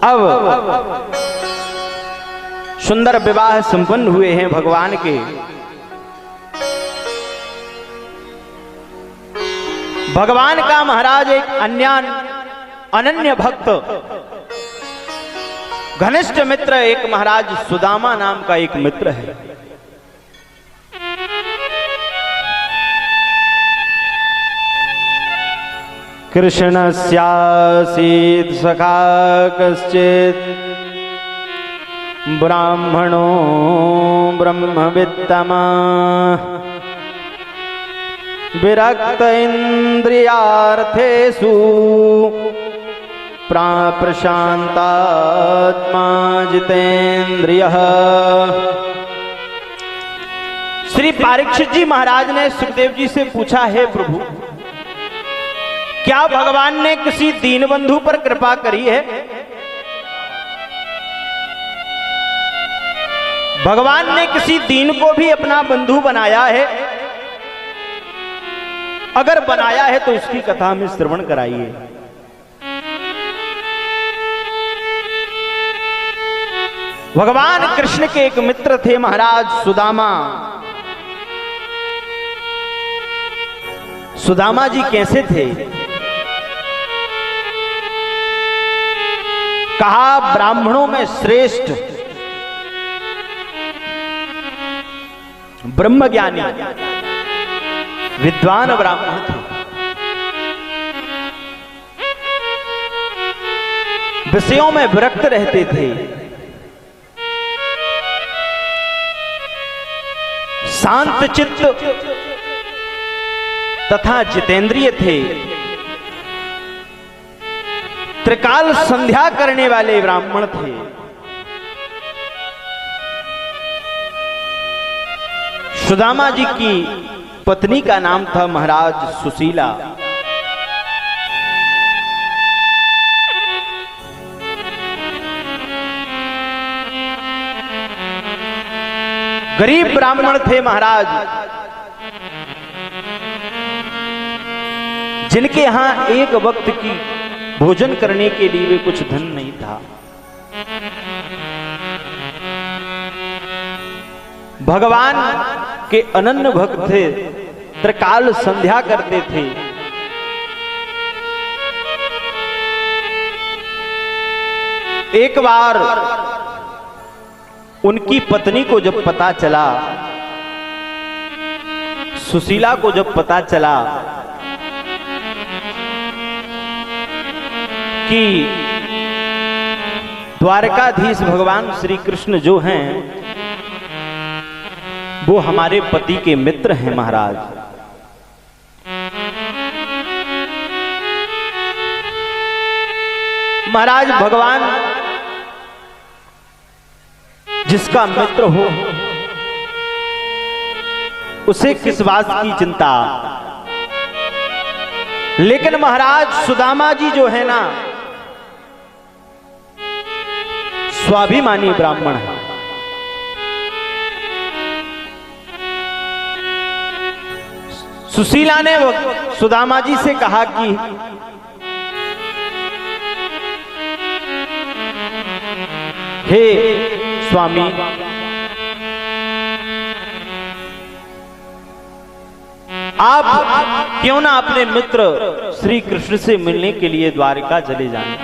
अब सुंदर विवाह संपन्न हुए हैं भगवान के। भगवान का महाराज एक अनन्य भक्त घनिष्ठ मित्र, एक महाराज सुदामा नाम का एक मित्र है। कृष्णस्यासीत् सखा कश्चित् ब्राह्मणो ब्रह्मवित्तमा विरक्त इंद्रियार्थेषु प्रशांतात्मा जितेन्द्रियः। श्री परीक्षित जी महाराज ने सुखदेव जी से पूछा, है प्रभु, क्या भगवान ने किसी दीनबंधु पर कृपा करी है? भगवान ने किसी दीन को भी अपना बंधु बनाया है? अगर बनाया है तो इसकी कथा हमें श्रवण कराइए। भगवान कृष्ण के एक मित्र थे महाराज सुदामा। सुदामा जी कैसे थे? कहा ब्राह्मणों में श्रेष्ठ ब्रह्मज्ञानी विद्वान ब्राह्मण थे। विषयों में विरक्त रहते थे, शांत चित्त तथा जितेंद्रिय थे, त्रिकाल संध्या करने वाले ब्राह्मण थे। सुदामा जी की पत्नी का नाम था महाराज सुशीला। गरीब ब्राह्मण थे महाराज, जिनके यहां एक वक्त की भोजन करने के लिए भी कुछ धन नहीं था। भगवान के अनन्य भक्त थे, त्रिकाल संध्या करते थे। एक बार उनकी पत्नी को जब पता चला, सुशीला को जब पता चला कि द्वारकाधीश भगवान श्री कृष्ण जो हैं वो हमारे पति के मित्र हैं महाराज, महाराज भगवान जिसका मित्र हो उसे किस बात की चिंता। लेकिन महाराज सुदामा जी जो है ना, स्वाभिमानी ब्राह्मण है। सुशीला ने सुदामा जी से कहा कि हे स्वामी, आप क्यों ना अपने मित्र श्री कृष्ण से मिलने के लिए द्वारका चले जाएं,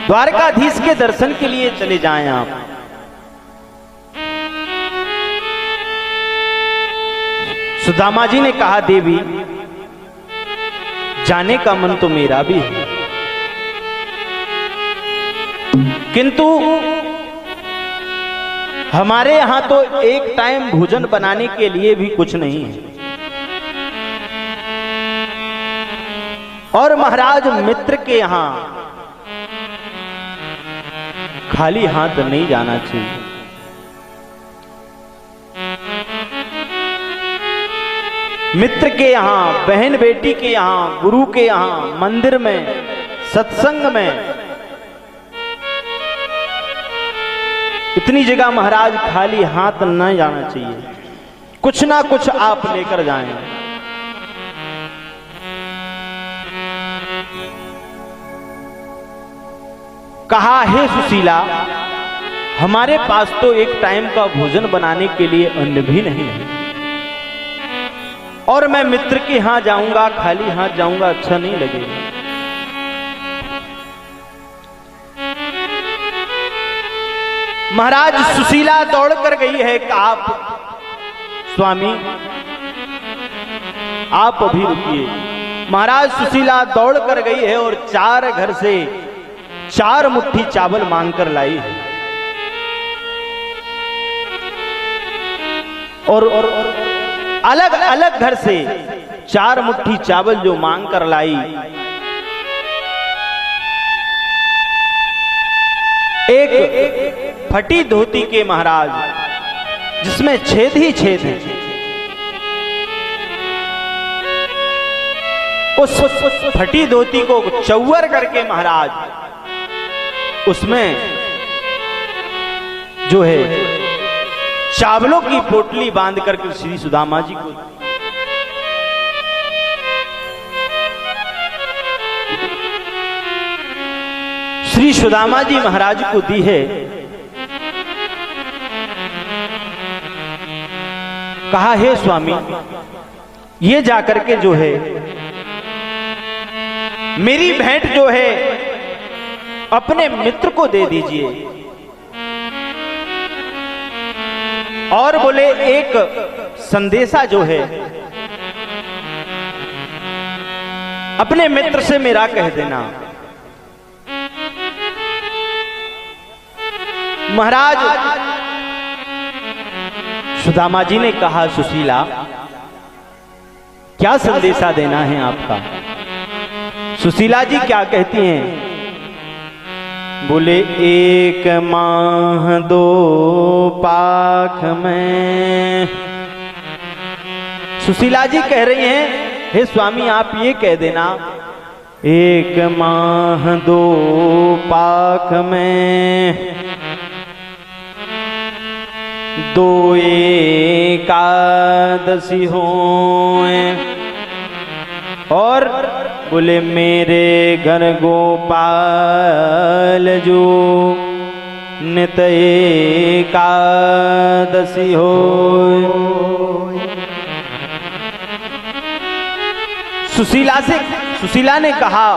द्वारकाधीश के दर्शन के लिए चले जाएं आप। सुदामा जी ने कहा, देवी जाने का मन तो मेरा भी है, किंतु हमारे यहां तो एक टाइम भोजन बनाने के लिए भी कुछ नहीं है, और महाराज मित्र के यहां खाली हाथ नहीं जाना चाहिए। मित्र के यहां, बहन बेटी के यहां, गुरु के यहां, मंदिर में, सत्संग में, इतनी जगह महाराज खाली हाथ न जाना चाहिए, कुछ ना कुछ आप लेकर जाएं। कहा, हे सुशीला, हमारे पास तो एक टाइम का भोजन बनाने के लिए अन्न भी नहीं है, और मैं मित्र के यहां जाऊंगा, खाली हाथ जाऊंगा, अच्छा नहीं लगेगा। महाराज सुशीला दौड़ कर गई है कि आप स्वामी आप अभी रुकिए। महाराज सुशीला दौड़ कर गई है और 4 घर से 4 मुट्ठी चावल मांग कर लाई है, और अलग अलग घर से 4 मुट्ठी चावल जो मांग कर लाई, एक फटी धोती के महाराज जिसमें छेद ही छेद है, उस फटी धोती को चौवर करके महाराज उसमें जो है चावलों की पोटली बांध करके श्री सुदामा जी को श्री सुदामा जी महाराज को दी है। कहा, हे स्वामी, ये जाकर के जो है मेरी भेंट जो है अपने मित्र को दे दीजिए, और बोले एक संदेशा जो है अपने मित्र से मेरा कह देना। महाराज सुदामा जी ने कहा, सुशीला, क्या संदेशा देना है आपका? सुशीला जी क्या कहती हैं? बोले, 1 माह 2 पाख में। सुशीला जी कह रही हैं, हे स्वामी, आप ये कह देना, 1 माह 2 पाख में 2 एकादशी होए, और बोले मेरे घर गोपाल जो नित एकादशी होए। सुशीला ने कहा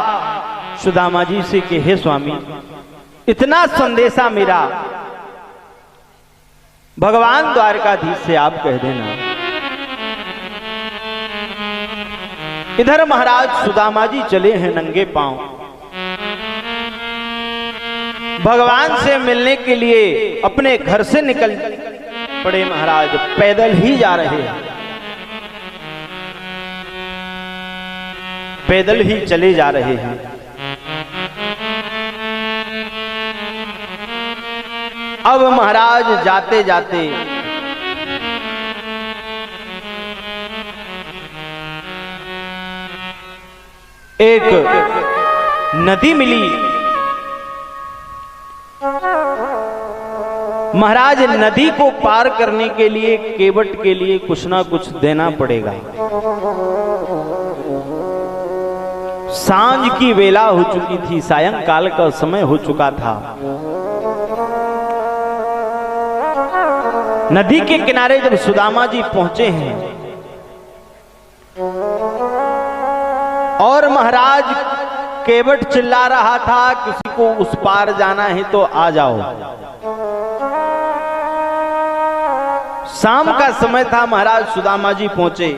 सुदामा जी से कि हे स्वामी, इतना संदेशा मेरा भगवान द्वारकाधीश से आप कह देना। इधर महाराज सुदामा जी चले हैं नंगे पांव, भगवान से मिलने के लिए अपने घर से निकल पड़े। महाराज पैदल ही जा रहे हैं, पैदल ही चले जा रहे हैं। अब महाराज जाते जाते एक नदी मिली। महाराज नदी को पार करने के लिए केवट के लिए कुछ ना कुछ देना पड़ेगा। सांझ की वेला हो चुकी थी, सायंकाल का समय हो चुका था। नदी के किनारे जब सुदामा जी पहुंचे हैं और महाराज केवट चिल्ला रहा था, किसी को उस पार जाना है तो आ जाओ। शाम का समय था, महाराज सुदामा जी पहुंचे।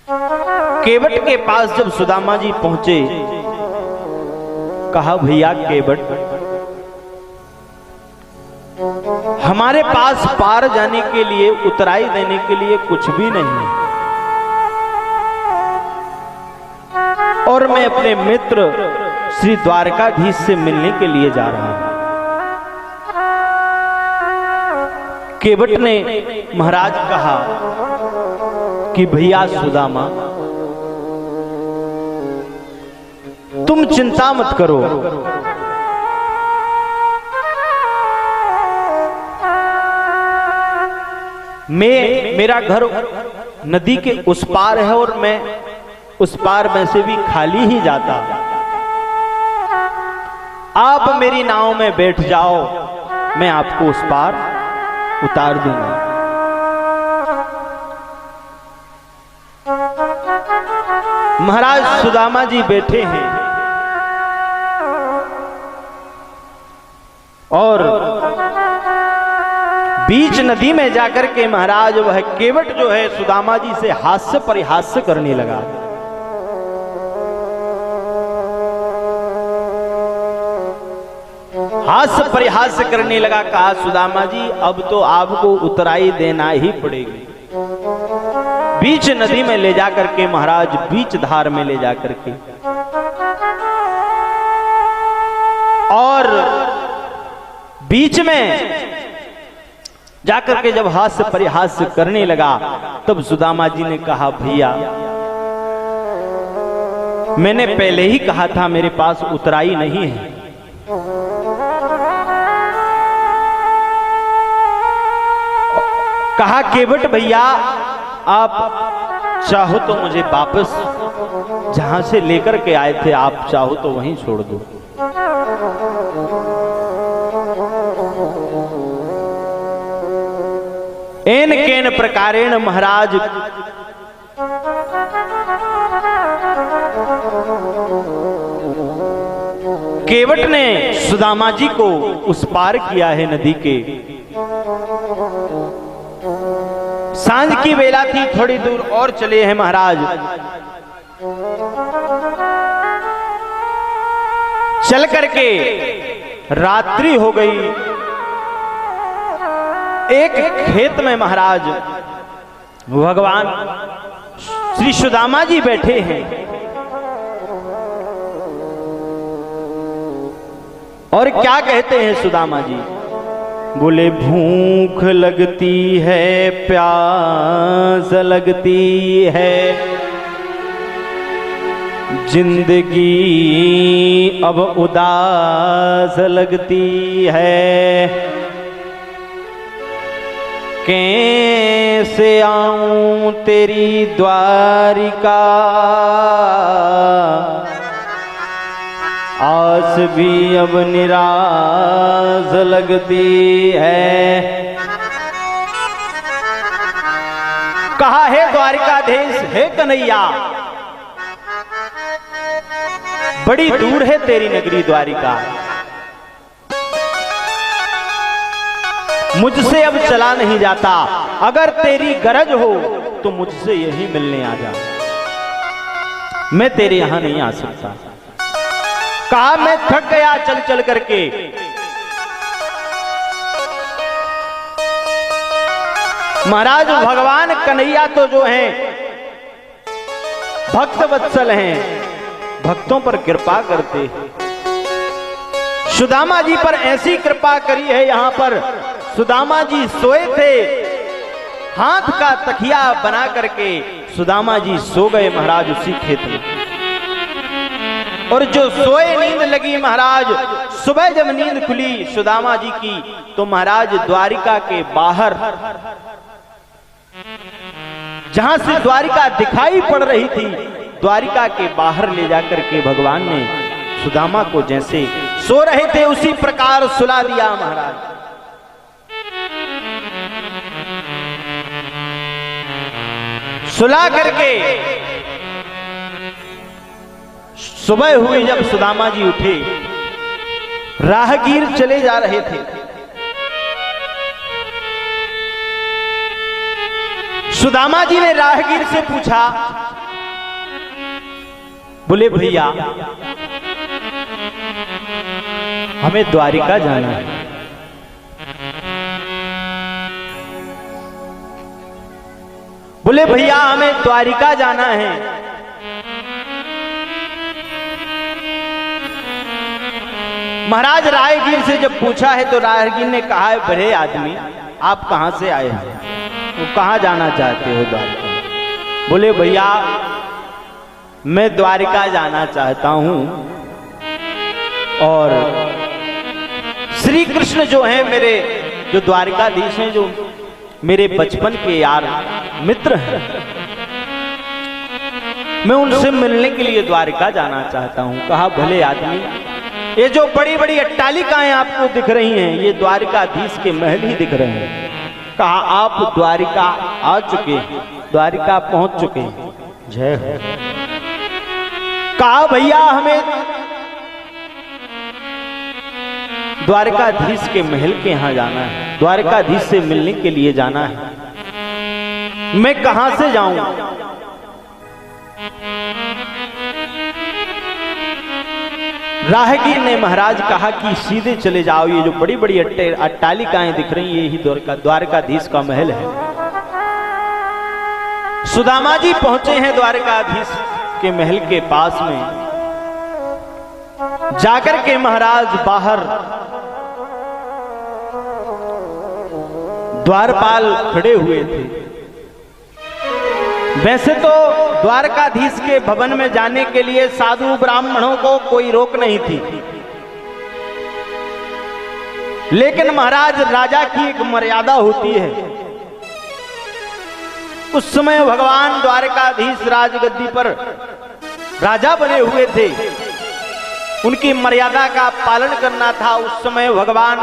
केवट के पास जब सुदामा जी पहुंचे, कहा भैया केवट, हमारे पास पार जाने के लिए, उतराई देने के लिए कुछ भी नहीं है, और मैं अपने मित्र श्री द्वारकाधीश से मिलने के लिए जा रहा हूं। केवट ने महाराज कहा कि भैया सुदामा, तुम चिंता मत करो, मेरा घर नदी के उस पार है और मैं उस पार में से भी खाली ही जाता। आप मेरी नाव में बैठ जाओ, मैं आपको उस पार उतार दूंगा। महाराज सुदामा जी बैठे हैं और बीच नदी में जाकर के महाराज वह केवट जो है सुदामा जी से हास्य परिहास्य करने लगा। हास्य परिहास्य करने लगा। कहा सुदामा जी, अब तो आपको उतराई देना ही पड़ेगी। बीच नदी में ले जाकर के महाराज, बीच धार में ले जाकर के, और बीच में जाकर के जब हास्य परिहास्य करने लगा, तब सुदामा जी ने कहा भैया, मैंने पहले ही कहा था मेरे पास उतराई नहीं है। कहा केवट भैया, आप चाहो तो मुझे वापस जहां से लेकर के आए थे, आप चाहो तो वहीं छोड़ दो। एन केन प्रकारेण महाराज केवट ने सुदामा जी को उस पार किया है नदी के। सांझ की वेला थी, थोड़ी दूर और चले हैं महाराज। चल करके रात्रि हो गई। एक खेत में महाराज भगवान श्री सुदामा जी बैठे हैं और क्या कहते हैं सुदामा जी? बोले भूख लगती है, प्यास लगती है, जिंदगी अब उदास लगती है। कैसे आऊं तेरी द्वारिका, आस भी अब निराश लगती है। कहा है द्वारिकाधीश, हे कन्हैया, बड़ी दूर है तेरी नगरी द्वारिका, मुझसे अब चला नहीं जाता। अगर तेरी गरज हो तो मुझसे यही मिलने आ जा, मैं तेरे यहां नहीं आ सकता। कहा मैं थक गया चल चल करके। महाराज भगवान कन्हैया तो जो हैं भक्त वत्सल हैं, भक्तों पर कृपा करते हैं। सुदामा जी पर ऐसी कृपा करी है, यहां पर सुदामा जी सोए थे, हाथ का तकिया बना करके सुदामा जी सो गए महाराज उसी खेत में। और जो सोए नींद लगी महाराज, सुबह जब नींद खुली सुदामा जी की, तो महाराज द्वारिका के बाहर, जहां से द्वारिका दिखाई पड़ रही थी, द्वारिका के बाहर ले जाकर के भगवान ने सुदामा को जैसे सो रहे थे उसी प्रकार सुला दिया महाराज। सुला करके सुबह हुई, जब सुदामा जी उठे, राहगीर चले जा रहे थे। सुदामा जी ने राहगीर से पूछा, बोले भैया हमें द्वारिका जाना है। बोले भैया हमें द्वारिका जाना है। महाराज राहगीर से जब पूछा है तो राहगीर ने कहा है, बड़े आदमी आप कहां से आए हैं, वो कहां जाना चाहते हो द्वारिका? बोले भैया मैं द्वारिका जाना चाहता हूं, और श्री कृष्ण जो हैं मेरे, जो द्वारिकाधीश हैं, जो मेरे बचपन के यार मित्र हैं, मैं उनसे मिलने के लिए द्वारिका जाना चाहता हूं। कहा भले आदमी, ये जो बड़ी बड़ी अट्टालिकाएं आपको दिख रही हैं, ये द्वारिकाधीश के महल ही दिख रहे हैं। कहा आप द्वारिका आ चुके हैं, द्वारिका पहुंच चुके हैं, जय हो। कहा भैया हमें द्वारिकाधीश के महल के यहां जाना है, द्वारिकाधीश से मिलने के लिए जाना है, मैं कहां से जाऊं? राहगीर ने महाराज कहा कि सीधे चले जाओ, ये जो बड़ी बड़ी अट्टालिकाएं दिख रही हैं, यही द्वारिकाधीश का महल है। सुदामा जी पहुंचे हैं द्वारिकाधीश के महल के पास में। जाकर के महाराज बाहर द्वारपाल खड़े हुए थे। वैसे तो द्वारकाधीश के भवन में जाने के लिए साधु ब्राह्मणों को कोई रोक नहीं थी, लेकिन महाराज राजा की एक मर्यादा होती है। उस समय भगवान द्वारकाधीश राजगद्दी पर राजा बने हुए थे, उनकी मर्यादा का पालन करना था। उस समय भगवान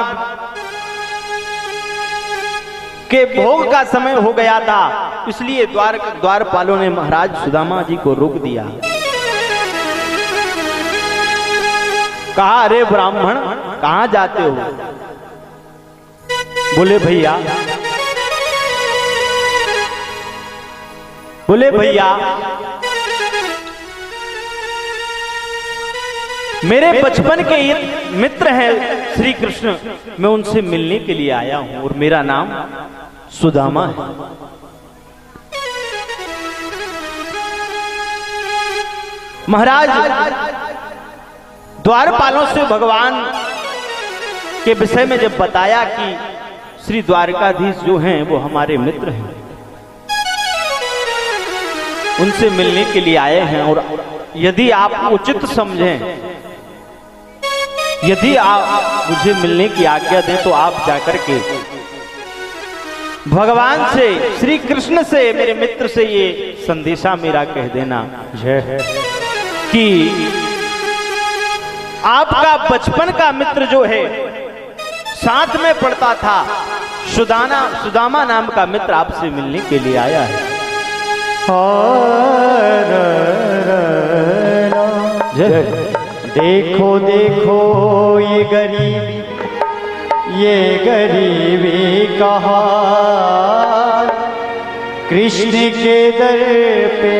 के भोग का समय हो गया था, इसलिए द्वारपालों ने महाराज सुदामा जी को रोक दिया। कहा अरे ब्राह्मण कहां जाते हो? बोले भैया मेरे बचपन के मित्र हैं श्री कृष्ण, मैं उनसे मिलने के लिए आया हूं और मेरा नाम सुदामा है। महाराज द्वारपालों से भगवान के विषय में जब बताया कि श्री द्वारकाधीश जो हैं वो हमारे मित्र हैं, उनसे मिलने के लिए आए हैं, और यदि आप उचित समझें, यदि आप मुझे मिलने की आज्ञा दें, तो आप जाकर के भगवान से, श्री कृष्ण से, मेरे मित्र से ये संदेशा मेरा कह देना कि आपका बचपन का मित्र जो है, साथ में पढ़ता था, सुदामा नाम का मित्र आपसे मिलने के लिए आया है। देखो देखो ये गरीबी कहा, कृष्ण के दर पे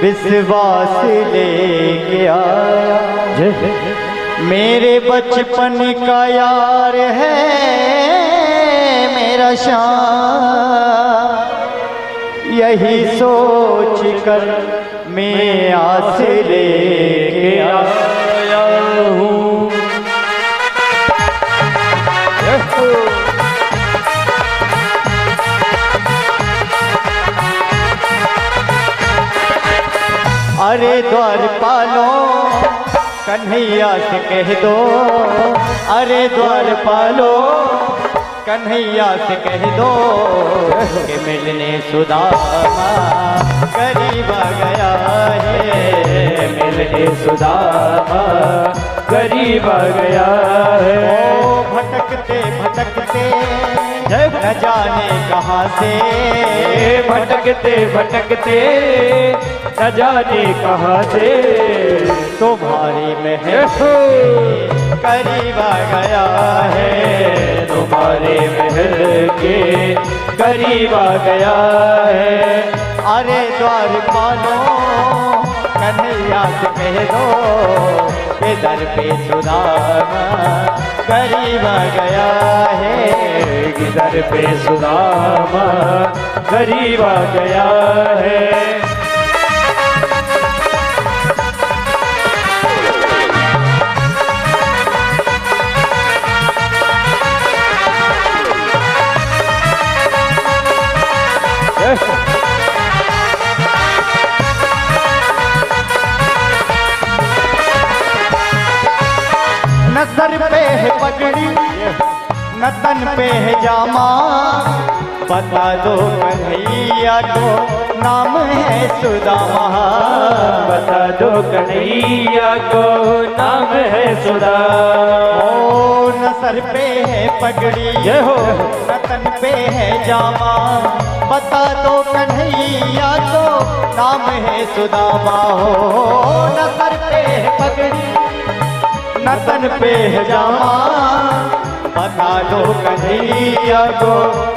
विश्वास लेके आया। मेरे बचपन का यार है मेरा श्याम, यही सोच कर मैं आस लेके आया हूँ। अरे द्वारपालों कन्हैया से कह दो अरे द्वारपालो, कन्हैया से कह दो कि मिलने सुदामा करीब आ गया है, मिलने सुदामा करीब आ गया है। ओ भटकते भटकते न जाने कहाँ से, भटकते भटकते न जाने कहाँ से, तुम्हारी महल करीब आ गया है, तुम्हारे महल के करीब आ गया है। अरे द्वारपालो कन्हैया से कह दो कि दर पे सुदामा करीब आ गया है, दर पे सुदामा करीब आ गया है। न सर पे है पगड़ी न तन पे है जामा, बता दो कन्हैया को नाम है सुदामा, बता दो कन्हैया को नाम है सुदामा। ओ न सर पे है पगड़ी जय हो, न तन पे है जामा, बता दो कन्हैया को नाम है सुदामा हो। न सर पे है पगड़ी न तन पे है जामा, बता दो कन्हैया को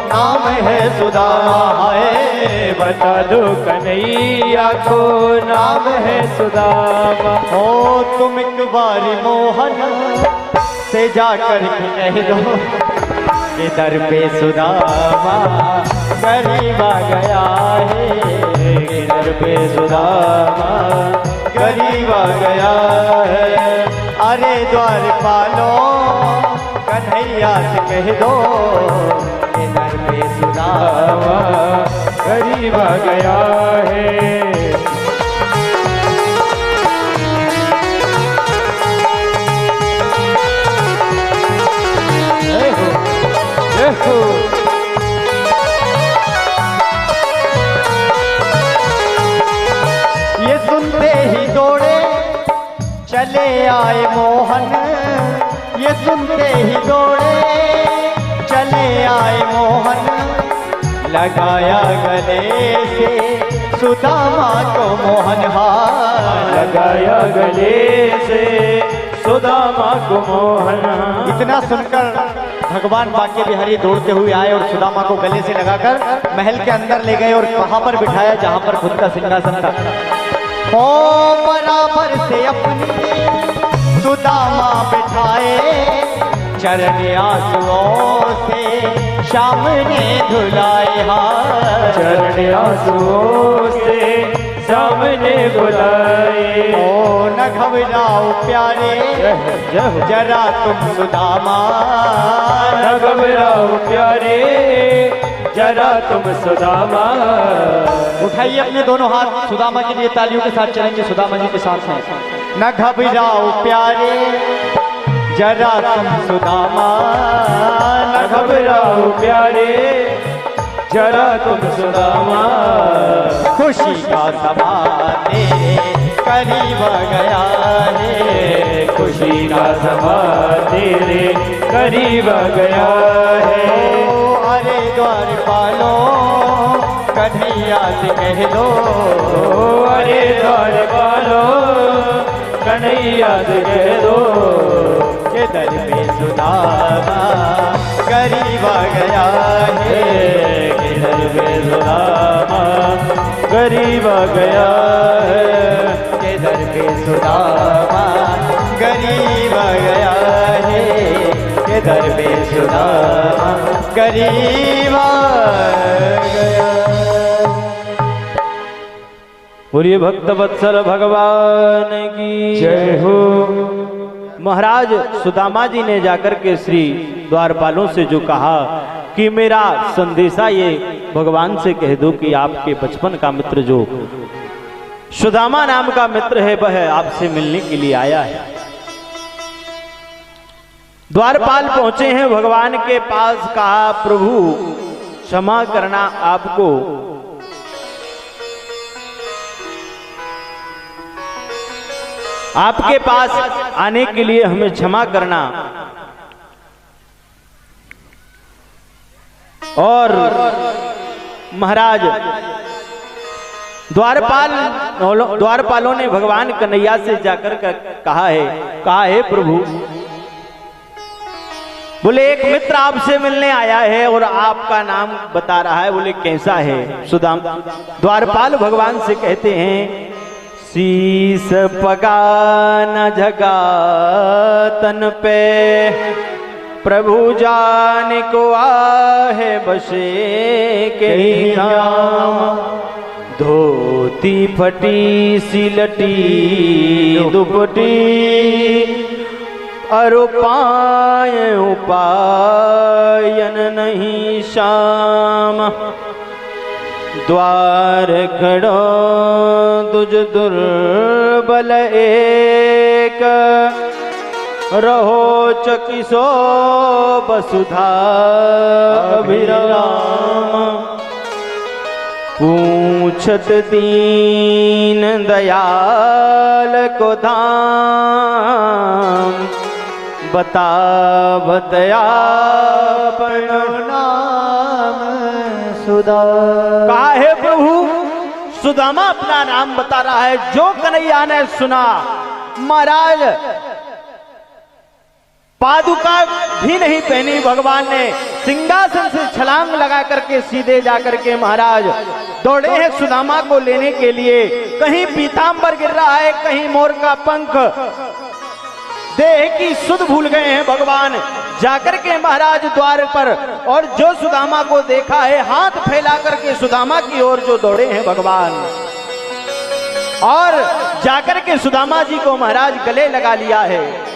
नाम है सुदामा है, बता दो कन्हैया को नाम है सुदामा। हो तुम एक बारी मोहन से जाकर कह दो कि दर पे सुदामा करीब आ गया है, दर पे सुदामा करीब आ गया है। अरे द्वारपालो कन्हैया से कह दो कि दर पे सुदामा करीब आ गया है। ये सुनते ही दौड़े चले आए मोहन, ये सुनते ही दौड़े चले आए मोहन, लगाया गले से सुदामा को मोहन हार, लगाया गले से सुदामा को मोहन। इतना सुनकर भगवान बांके बिहारी दौड़ते हुए आए और सुदामा को गले से लगाकर महल के अंदर ले गए और वहां पर बिठाया जहां पर खुद का सिंहासन था। ओ बराबर से अपनी सुदामा बिठाए, चरण आंसुओं से शाम ने धुलाए हाथ, चरण आंसुओं से सामने बुलाए। ओ न घबराओ प्यारे जरा तुम सुदामा, न घबराओ प्यारे जरा तुम सुदामा। उठाइए अपने दोनों हाथ, सुदामा के लिए तालियों के साथ चलेंगे, सुदामा जी के साथ हैं। न घबराओ प्यारे जरा तुम सुदामा, न घबराओ प्यारे जरा तुम सुदामा। खुशी का समा तेरे करीब आ गया है, खुशी का समा तेरे करीब आ गया है। ओ अरे द्वारपालो कन्हैया से कह दो, अरे द्वारपालो कन्हैया से कह दो के दर पे सुदामा करीब आ गया है, के दर पे सुदामा करीब आ गया है, के दर पे सुदामा करीब आ गया है, के दर पे सुदामा करीब आ गया। बोलिए भक्त वत्सल भगवान की जय हो। महाराज सुदामा जी ने जाकर के श्री द्वारपालों से जो कहा कि मेरा संदेशा ये भगवान से कह दो कि आपके बचपन का मित्र जो सुदामा नाम का मित्र है वह आपसे मिलने के लिए आया है। द्वारपाल पहुंचे हैं भगवान के पास, कहा प्रभु क्षमा करना आपको। आपके पास आने के लिए हमें क्षमा करना। और महाराज द्वारपालों ने भगवान कन्हैया से जाकर कहा है प्रभु, बोले एक मित्र आपसे मिलने आया है और आपका नाम बता रहा है, बोले कैसा है सुदाम। द्वारपाल भगवान से कहते हैं, शीस पगा न झगा तन पे, प्रभु जान को आहे बसे के नाम। धोती फटी सिलटी दुपटी, अरु पाए उपायन नहीं शाम। द्वार खड़ो तुझ दुर्बल एक, रहो चकिसो वसुधा अभिराम। पूछत दीन दयाल को धाम, बता बतया नाम सुदा। कहा है प्रभु, सुदामा अपना नाम बता रहा है। जो कन्हैया ने सुना, महाराज पादुका भी नहीं पहनी, भगवान ने सिंहासन से छलांग लगा करके सीधे जाकर के महाराज दौड़े हैं सुदामा को लेने के लिए। कहीं पीतांबर गिर रहा है, कहीं मोर का पंख, देह की सुध भूल गए हैं भगवान। जाकर के महाराज द्वार पर, और जो सुदामा को देखा है, हाथ फैला करके सुदामा की ओर जो दौड़े हैं भगवान, और जाकर के सुदामा जी को महाराज गले लगा लिया है।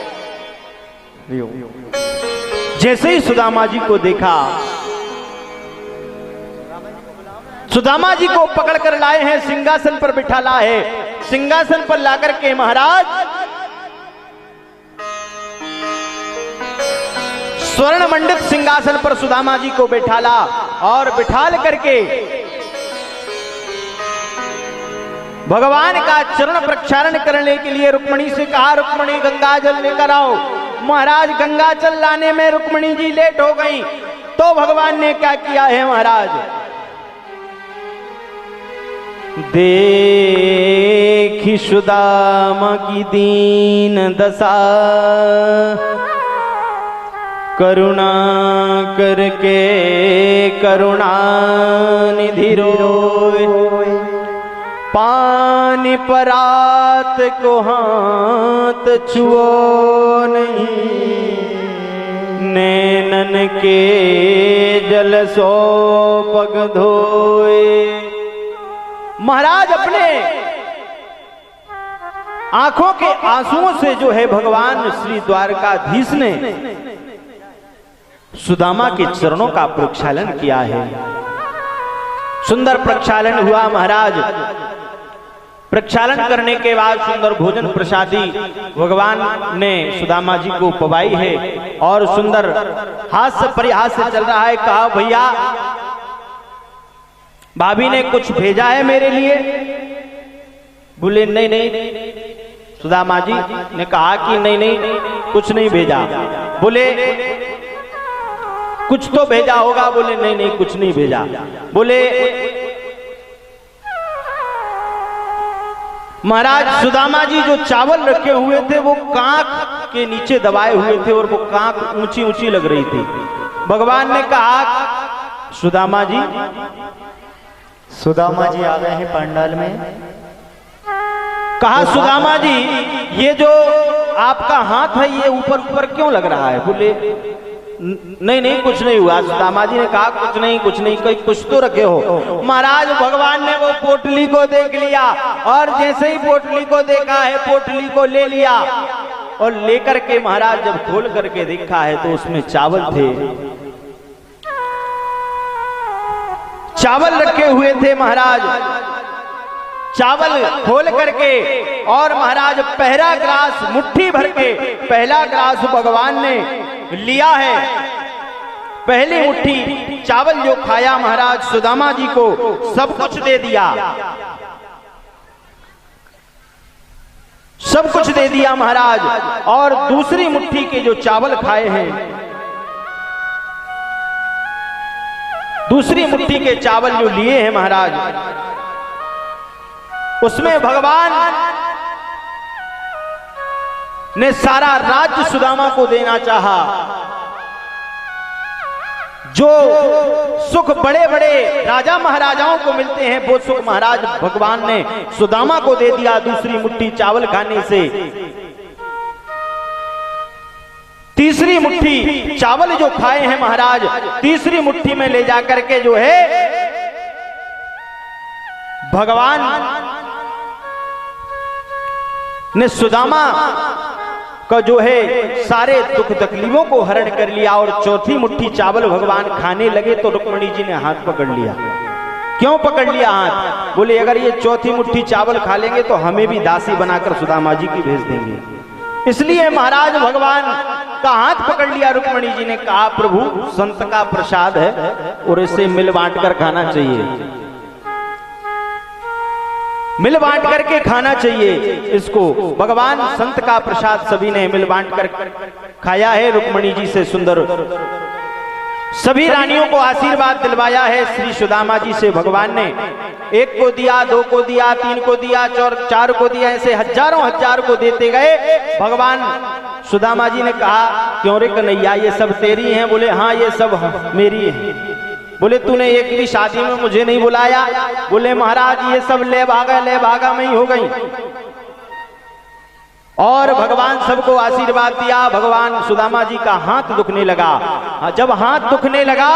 जैसे ही सुदामा जी को देखा, सुदामा जी को पकड़ कर लाए हैं, सिंहासन पर बिठा ला है। सिंहासन पर लाकर के महाराज स्वर्ण मंडित सिंहासन पर सुदामा जी को बैठाला, और बिठाल करके भगवान का चरण प्रक्षालन करने के लिए रुक्मणी से कहा, रुक्मणी गंगा जल लेकर आओ। महाराज गंगा जल लाने में रुक्मणी जी लेट हो गई, तो भगवान ने क्या किया है महाराज, देखी सुदामा की दीन दशा, करुणा करके करुणा निधि रोए। पानी परात को हाथ छुओ नहीं, नैनन के जल सो पग धोए। महाराज अपने आंखों के आंसुओं से जो है भगवान श्री द्वारकाधीश ने सुदामा के चरणों का प्रक्षालन किया है। सुंदर प्रक्षालन हुआ महाराज। प्रक्षालन करने के बाद सुंदर भोजन प्रसादी भगवान ने सुदामा जी को पवाई है, और सुंदर हास्य परिहास से चल रहा है। कहा, भैया भाभी ने कुछ भेजा है मेरे लिए? बोले नहीं नहीं। सुदामा जी ने कहा कि नहीं नहीं कुछ नहीं भेजा। बोले कुछ तो भेजा होगा। बोले नहीं नहीं कुछ नहीं भेजा। बोले महाराज सुदामा जी जो चावल रखे हुए थे वो कांख के नीचे दबाए हुए थे, और वो कांख ऊंची ऊंची लग रही थी। भगवान ने कहा, सुदामा जी आ गए हैं पंडाल में। कहा, सुदामा जी ये जो आपका हाथ है ये ऊपर ऊपर क्यों लग रहा है? बोले नहीं नहीं कुछ नहीं हुआ। सुदामा जी ने कहा, कुछ नहीं कोई कुछ तो रखे हो। महाराज भगवान ने वो पोटली को देख लिया, और जैसे ही पोटली को देखा है पोटली को ले लिया, और लेकर के महाराज जब खोल करके देखा है तो उसमें चावल थे। चावल रखे हुए थे महाराज। चावल खोल करके और महाराज पहला ग्रास मुट्ठी भर के पहला ग्रास भगवान ने लिया है। पहली मुट्ठी चावल जो खाया महाराज सुदामा जी को सब कुछ दे दिया, सब कुछ दे दिया महाराज। और दूसरी मुट्ठी के जो चावल खाए हैं, दूसरी मुट्ठी के चावल जो लिए हैं महाराज, उसमें भगवान ने सारा राज्य सुदामा को देना चाहा। जो सुख बड़े बड़े राजा महाराजाओं को मिलते हैं वो सुख महाराज भगवान ने सुदामा को दे दिया दूसरी मुट्ठी चावल खाने से। तीसरी मुट्ठी चावल जो खाए हैं महाराज, तीसरी मुट्ठी में ले जाकर के जो है भगवान ने सुदामा का जो है सारे दुख तकलीफों को हरण कर लिया। और चौथी मुट्ठी चावल भगवान खाने लगे तो रुक्मिणी जी ने हाथ पकड़ लिया। क्यों पकड़ लिया हाथ? बोले अगर ये चौथी मुट्ठी चावल खा लेंगे तो हमें भी दासी बनाकर सुदामा जी की भेज देंगे। इसलिए महाराज भगवान का हाथ पकड़ लिया रुक्मिणी जी ने। कहा प्रभु संत का प्रसाद है और इसे मिल बांट कर खाना चाहिए, मिल बांट करके खाना चाहिए इसको। भगवान संत का प्रसाद सभी ने मिल बांट कर खाया है। रुक्मिणी जी से सुंदर सभी रानियों को आशीर्वाद दिलवाया है श्री सुदामा जी से भगवान ने। एक को दिया, दो को दिया, तीन को दिया, चार को दिया, ऐसे हजारों हजार को देते गए। भगवान सुदामा जी ने कहा क्यों रे कन्हैया ये सब तेरी हैं? बोले हाँ ये सब मेरी है। बोले तूने एक भी शादी में मुझे नहीं बुलाया? बोले महाराज ये सब ले भागा में ही हो गई। और भगवान सबको आशीर्वाद दिया। भगवान सुदामा जी का हाथ दुखने लगा। जब हाथ दुखने लगा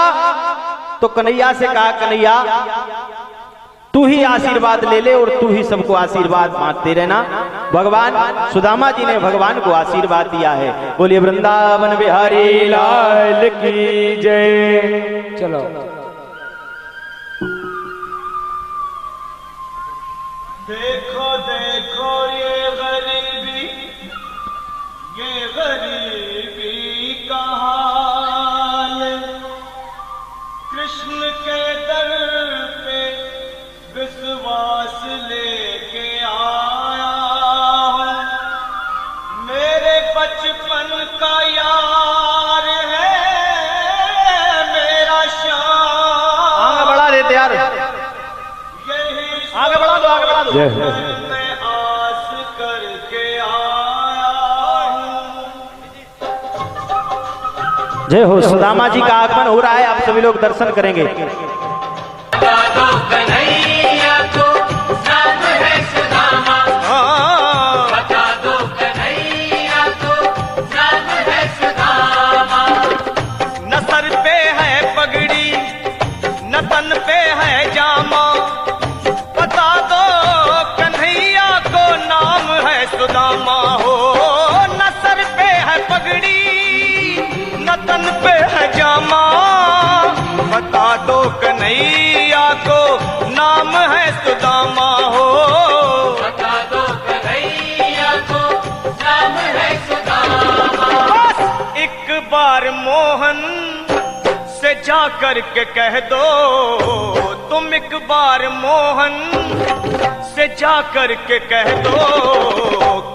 तो कन्हैया से कहा कन्हैया तू ही आशीर्वाद ले ले और तू ही सबको आशीर्वाद बांटते रहना। भगवान सुदामा जी ने भगवान को आशीर्वाद दिया है। बोलिए वृंदावन बिहारी लाल की जय। चलो देखो देखो ये गरीबी का हाल, कृष्ण के दर पे विश्वास लेके आया हूँ। मेरे बचपन का यार है मेरा श्याम। आगे बढ़ा देते यार, आगे बढ़ा दो, आगे बढ़ा दो। मैं आस करके आया हूँ। जय हो। सुदामा जी का आगमन हो रहा है, आप सभी लोग दर्शन करेंगे। न सर पे है पगड़ी न तन पे है जामा, बता दो कन्हैया को नाम है सुदामा हो। न सर पे है पगड़ी न तन पे है जामा, बता दो कन्हैया को नाम है सुदामा हो। बता दो कन्हैया को नाम है सुदामा। बस एक बार मोहन से जा कर के कह दो, तुम एक बार मोहन से जा कर के कह दो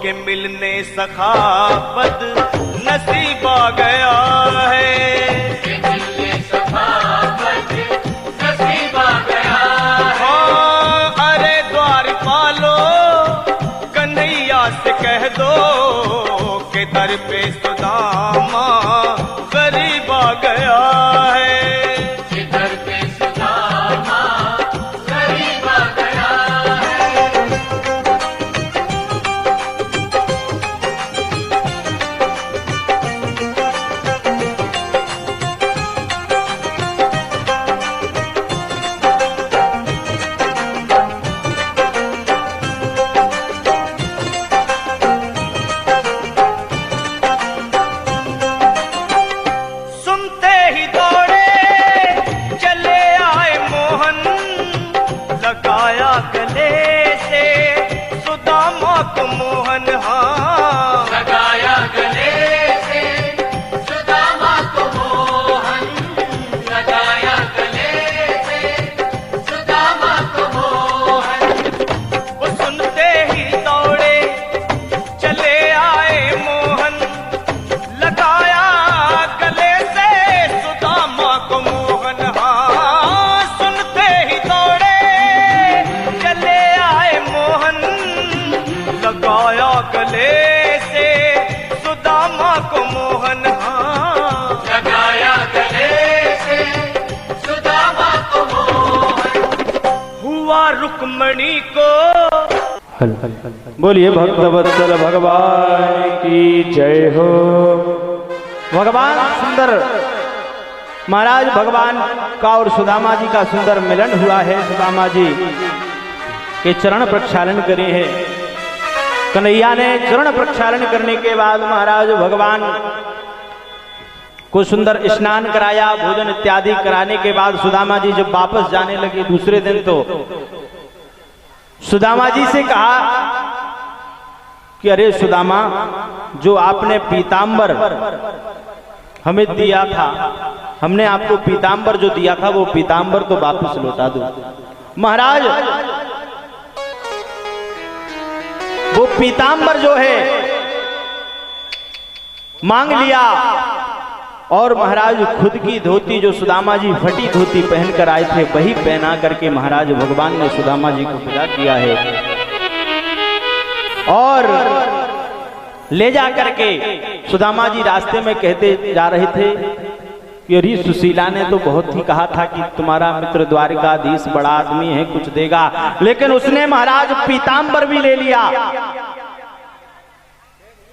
कि मिलने सखावत नसीब आ गया है। कि मिलने सखावत नसीब आ गया है। हाँ अरे द्वार पालो कन्हैया से कह दो कि दर पे सुदामा गरीब आ गया है। को मोहन हाँ लगाया गले से सुदामा को मोहन, लगाया गले से सुदामा को मोहन। वो सुनते ही दौड़े चले आए मोहन, लगाया गले से सुदामा को मोहन हाँ सुनते ही दौड़े चले आए मोहन, लगाया गले से सुदामा को मोहन हाँ लगाया गले से सुदामा को मोहन। हुआ रुक्मणी को बोलिए भक्त वत्सल भगवान की जय हो। भगवान सुंदर महाराज भगवान का और सुदामा जी का सुंदर मिलन हुआ है। सुदामा जी के चरण प्रक्षालन करे हैं। कन्हैया ने चरण प्रक्षालन करने के बाद महाराज भगवान को सुंदर स्नान कराया, भोजन इत्यादि कराने के बाद सुदामा जी जब वापस जाने लगे दूसरे दिन, तो सुदामा जी से कहा कि अरे सुदामा, जो आपने पीतांबर हमें दिया था, हमने आपको पीतांबर जो दिया था वो पीतांबर तो वापस लौटा दो। महाराज वो पीतांबर जो है मांग लिया और महाराज खुद की धोती, जो सुदामा जी फटी धोती पहनकर आए थे, वही पहना करके महाराज भगवान ने सुदामा जी को विदा किया है। और ले जा करके सुदामा जी रास्ते में कहते जा रहे थे कि अरे सुशीला ने तो बहुत ही कहा था कि तुम्हारा मित्र द्वारिकाधीश बड़ा आदमी है, कुछ देगा, लेकिन उसने महाराज पीतांबर भी ले लिया।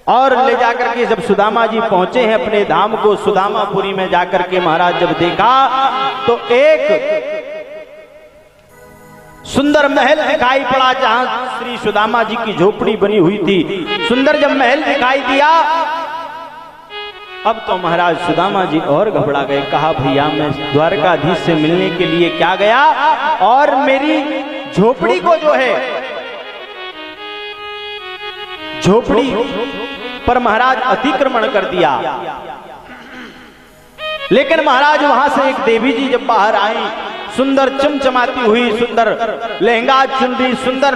और ले जाकर के जब सुदामा जी पहुंचे हैं अपने धाम को, सुदामापुरी में जाकर के महाराज जब देखा तो एक सुंदर महल दिखाई पड़ा जहां श्री सुदामा जी की झोपड़ी बनी हुई थी। सुंदर जब महल दिखाई दिया, अब तो महाराज सुदामा जी और घबरा गए। कहा भैया मैं द्वारकाधीश से मिलने के लिए क्या गया और मेरी झोपड़ी को जो है, झोपड़ी पर महाराज अतिक्रमण कर दिया। लेकिन महाराज वहां से एक देवी जी जब बाहर आई, सुंदर चमचमाती हुई, सुंदर लहंगा चुनरी, सुंदर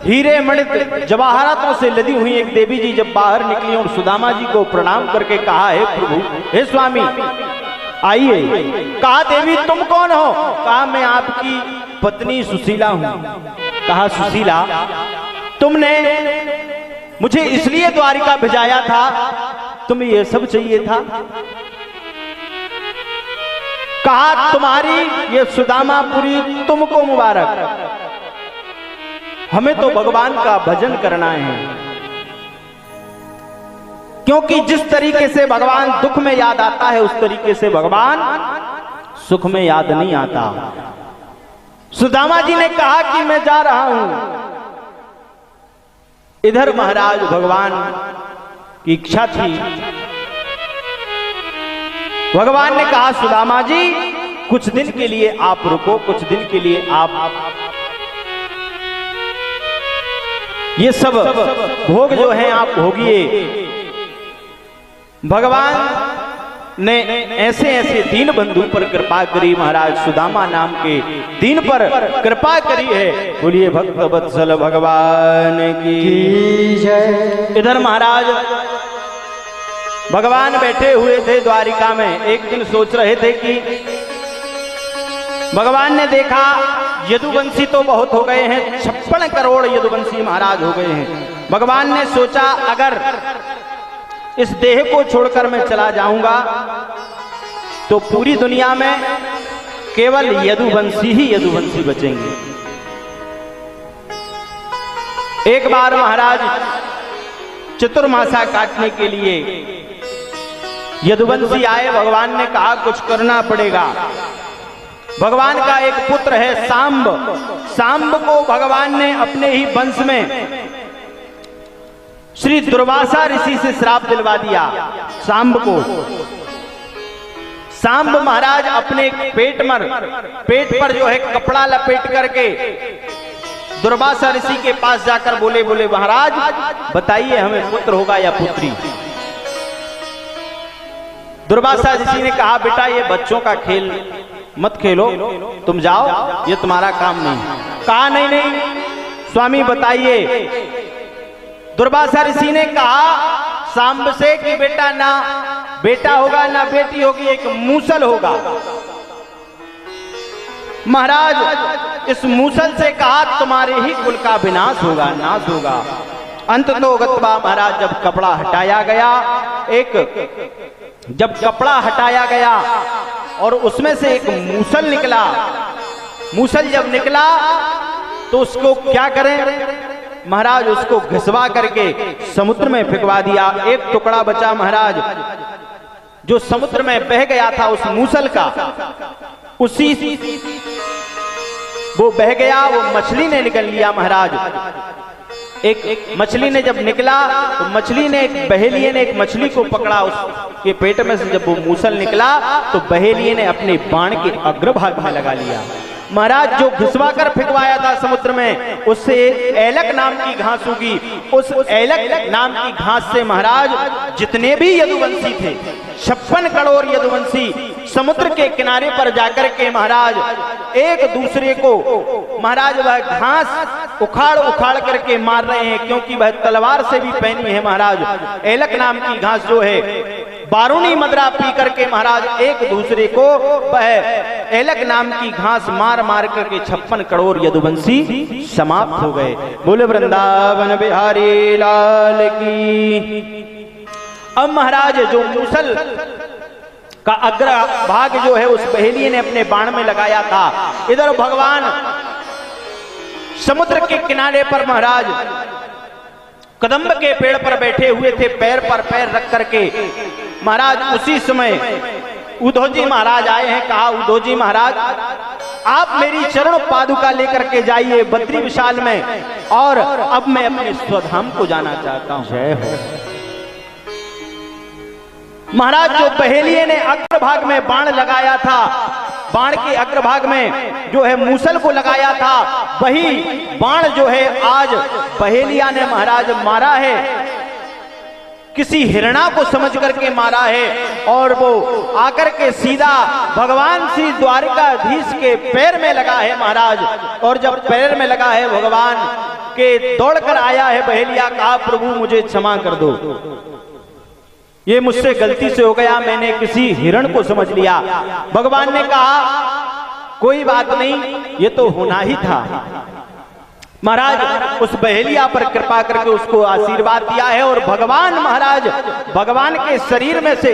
हीरे मणिक जवाहरातों से लदी हुई एक देवी जी जब बाहर निकली और सुदामा जी को प्रणाम करके कहा, हे प्रभु, हे स्वामी आइए। कहा देवी तुम कौन हो? कहा मैं आपकी पत्नी सुशीला हूं। कहा सुशीला, तुमने मुझे इसलिए द्वारिका भिजाया था, तुम्हें यह सब चाहिए था? कहा तुम्हारी ये सुदामापुरी तुमको मुबारक, हमें तो भगवान का भजन करना है। क्योंकि जिस तरीके से भगवान दुख में याद आता है उस तरीके से भगवान सुख में याद नहीं आता। सुदामा जी ने कहा कि मैं जा रहा हूं। इधर महाराज भगवान की इच्छा थी, भगवान ने कहा सुदामा जी कुछ दिन के लिए आप रुको, कुछ दिन के लिए आप ये सब भोग जो हैं आप भोगिए। भगवान ने ऐसे ऐसे दीन बंधु पर कृपा करी, महाराज सुदामा नाम के दीन पर कृपा करी है। बोलिए भक्त वत्सल भगवान की जय। इधर महाराज भगवान बैठे हुए थे द्वारिका में। एक दिन सोच रहे थे कि भगवान ने देखा यदुवंशी तो बहुत हो गए हैं, 56 करोड़ यदुवंशी महाराज हो गए हैं। भगवान ने सोचा अगर इस देह को छोड़कर मैं चला जाऊंगा तो पूरी दुनिया में केवल यदुवंशी ही यदुवंशी बचेंगे। एक बार महाराज चतुर्मासा काटने के लिए यदुवंशी आए। भगवान ने कहा कुछ करना पड़ेगा। भगवान का एक पुत्र है सांब, सांब को भगवान ने अपने ही वंश में श्री दुर्वासा ऋषि से श्राप दिलवा दिया। सांब को, सांब महाराज अपने पेट पर जो है कपड़ा लपेट करके दुर्वासा ऋषि के पास जाकर बोले महाराज बताइए हमें पुत्र होगा या पुत्री। दुर्वासा ऋषि ने कहा बेटा ये बच्चों का खेल मत खेलो, तुम जाओ, ये तुम्हारा काम नहीं। कहा नहीं स्वामी बताइए। दुर्वासा ऋषि ने कहा सांब से कि बेटा ना बेटा होगा ना बेटी होगी, एक मूसल होगा। महाराज इस मूसल से कहा तुम्हारे ही कुल का विनाश होगा, नाश होगा। अंत तो गत्वा महाराज जब कपड़ा हटाया गया, जब कपड़ा हटाया गया और उसमें से एक मूसल निकला। मूसल जब निकला तो उसको क्या करें महाराज, उसको घिसवा करके समुद्र में फेंकवा दिया। एक टुकड़ा बचा महाराज जो समुद्र में बह गया था उस मूसल का, उसी वो बह गया, वो मछली ने निकल लिया महाराज। एक मछली ने जब निकला तो मछली ने एक बहेलिये ने एक मछली को पकड़ा, उसके पेट में से जब वो मूसल निकला तो बहेलिये ने अपने बाण के अग्रभाग में लगा लिया। महाराज जो घिसवा कर फेंकवाया था समुद्र में, उससे एलक नाम की घास उगी। उस एलक नाम की घास से महाराज जितने भी यदुवंशी थे, 56 करोड़ यदुवंशी समुद्र के किनारे पर जाकर के महाराज एक दूसरे को महाराज वह घास उखाड़ उखाड़ करके मार रहे हैं, क्योंकि वह तलवार से भी पहनी है महाराज। एलक नाम की घास जो है, बारूणी मदरा पी करके महाराज एक दूसरे को वह एलक नाम की घास मार मार करके 56 करोड़ यदुवंशी समाप्त हो गए। बोले वृंदावन बिहारी लाल की। अब महाराज जो मूसल का अग्र भाग जो है उस बहेलिये ने अपने बाण में लगाया था, इधर भगवान समुद्र के किनारे पर महाराज कदम्ब के पेड़ पर बैठे हुए थे, पैर पर पैर रख करके। महाराज उसी समय उद्धव जी महाराज आए हैं। कहा उद्धव जी महाराज आप मेरी चरण पादुका लेकर के जाइए बद्री विशाल में, और अब मैं अपने स्वधाम को जाना चाहता हूं। जय हो। महाराज जो बहेलिये ने अग्रभाग में बाण लगाया था, बाण के अग्रभाग में जो है मूसल को लगाया था, वही बाण जो है आज बहेलिया ने महाराज मारा है, किसी हिरणा को समझ करके मारा है, और वो आकर के सीधा भगवान श्री द्वारिकाधीश के पैर में लगा है महाराज। और जब पैर में लगा है भगवान के, दौड़कर आया है बहेलिया। कहा प्रभु मुझे क्षमा कर दो, ये मुझसे गलती से हो गया, मैंने किसी हिरण को समझ लिया। भगवान ने कहा कोई बात नहीं, ये तो होना ही था। महाराज उस बहेलिया पर कृपा करके उसको आशीर्वाद दिया है, और भगवान महाराज भगवान के शरीर में से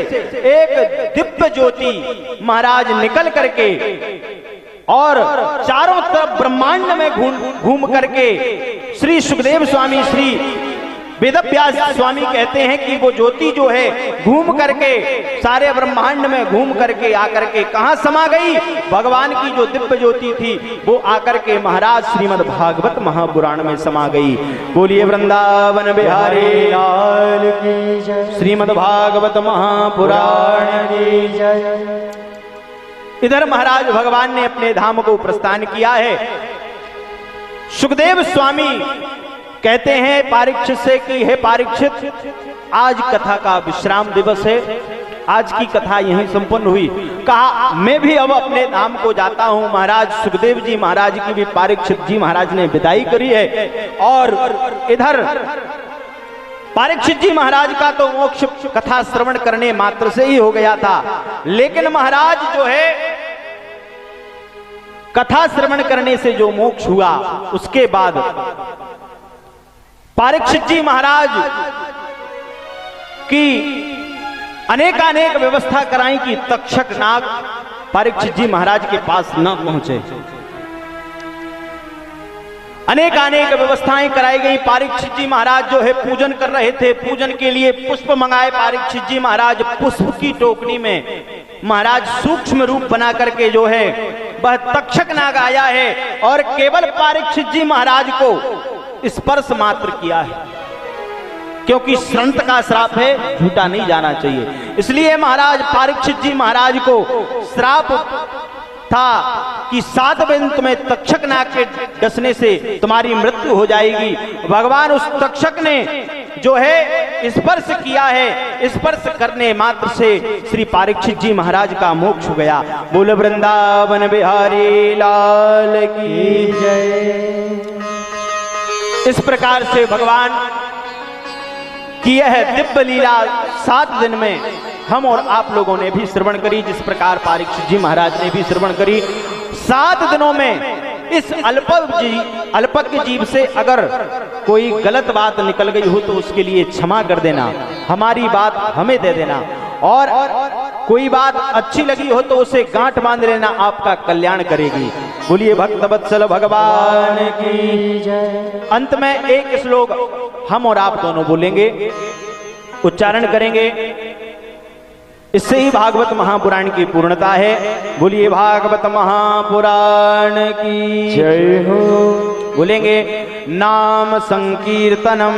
एक दिव्य ज्योति महाराज निकल करके और चारों तरफ ब्रह्मांड में घूम करके श्री सुखदेव स्वामी श्री वेदव्यास स्वामी कहते हैं कि वो ज्योति जो है घूम करके सारे ब्रह्मांड में घूम करके आकर के कहां समा गई, भगवान की जो दिव्य ज्योति थी वो आकर के महाराज श्रीमद् भागवत महापुराण में समा गई। बोलिए वृंदावन बिहारी लाल की जय। श्रीमद् भागवत महापुराण की जय। इधर महाराज भगवान ने अपने धाम को प्रस्थान किया है। सुखदेव स्वामी कहते हैं परीक्षित से कि हे परीक्षित, आज कथा का विश्राम दिवस है, आज की कथा यहीं संपन्न हुई। कहा मैं भी अब अपने धाम को जाता हूं। महाराज सुखदेव जी महाराज की भी परीक्षित जी महाराज ने विदाई करी है, और इधर परीक्षित जी महाराज का तो मोक्ष कथा श्रवण करने मात्र से ही हो गया था, लेकिन महाराज जो है कथा श्रवण करने से जो मोक्ष हुआ, उसके बाद परीक्षित जी महाराज की अनेकानेक व्यवस्था कराई कि तक्षक नाग परीक्षित जी महाराज के पास न पहुंचे। अनेकानेक व्यवस्थाएं कराई गई। परीक्षित जी महाराज जो है पूजन कर रहे थे, पूजन के लिए पुष्प मंगाए परीक्षित जी महाराज। पुष्प की टोकरी में महाराज सूक्ष्म रूप बना करके जो है वह तक्षक नाग आया है, और केवल परीक्षित जी महाराज को स्पर्श मात्र किया है, क्योंकि श्रंत का श्राप है, झूठा नहीं जाना चाहिए। इसलिए महाराज परीक्षित जी महाराज को श्राप था कि 7 दिन तुम्हें तक्षक नाग के डसने से तुम्हारी मृत्यु हो जाएगी। भगवान उस तक्षक ने जो है स्पर्श किया है, स्पर्श करने मात्र से श्री परीक्षित जी महाराज का मोक्ष हो गया। बोल वृंदावन बिहारी लाल की जय। इस प्रकार से भगवान की यह दिव्य लीला 7 दिन में हम और आप लोगों ने भी श्रवण करी, जिस प्रकार परीक्षित जी महाराज ने भी श्रवण करी। 7 दिनों में इस अल्पज्ञ जीव से अगर कोई गलत बात निकल गई हो तो उसके लिए क्षमा कर देना, हमारी बात हमें दे देना, और कोई बात अच्छी लगी हो तो उसे गांठ बांध लेना, आपका कल्याण करेगी। बोलिए भक्त वत्सल भगवान की जय। अंत में एक श्लोक हम और आप दोनों बोलेंगे, उच्चारण करेंगे, इससे ही भागवत महापुराण की पूर्णता है। बोलिए भागवत महापुराण की जय हो। बोलेंगे नाम संकीर्तनम,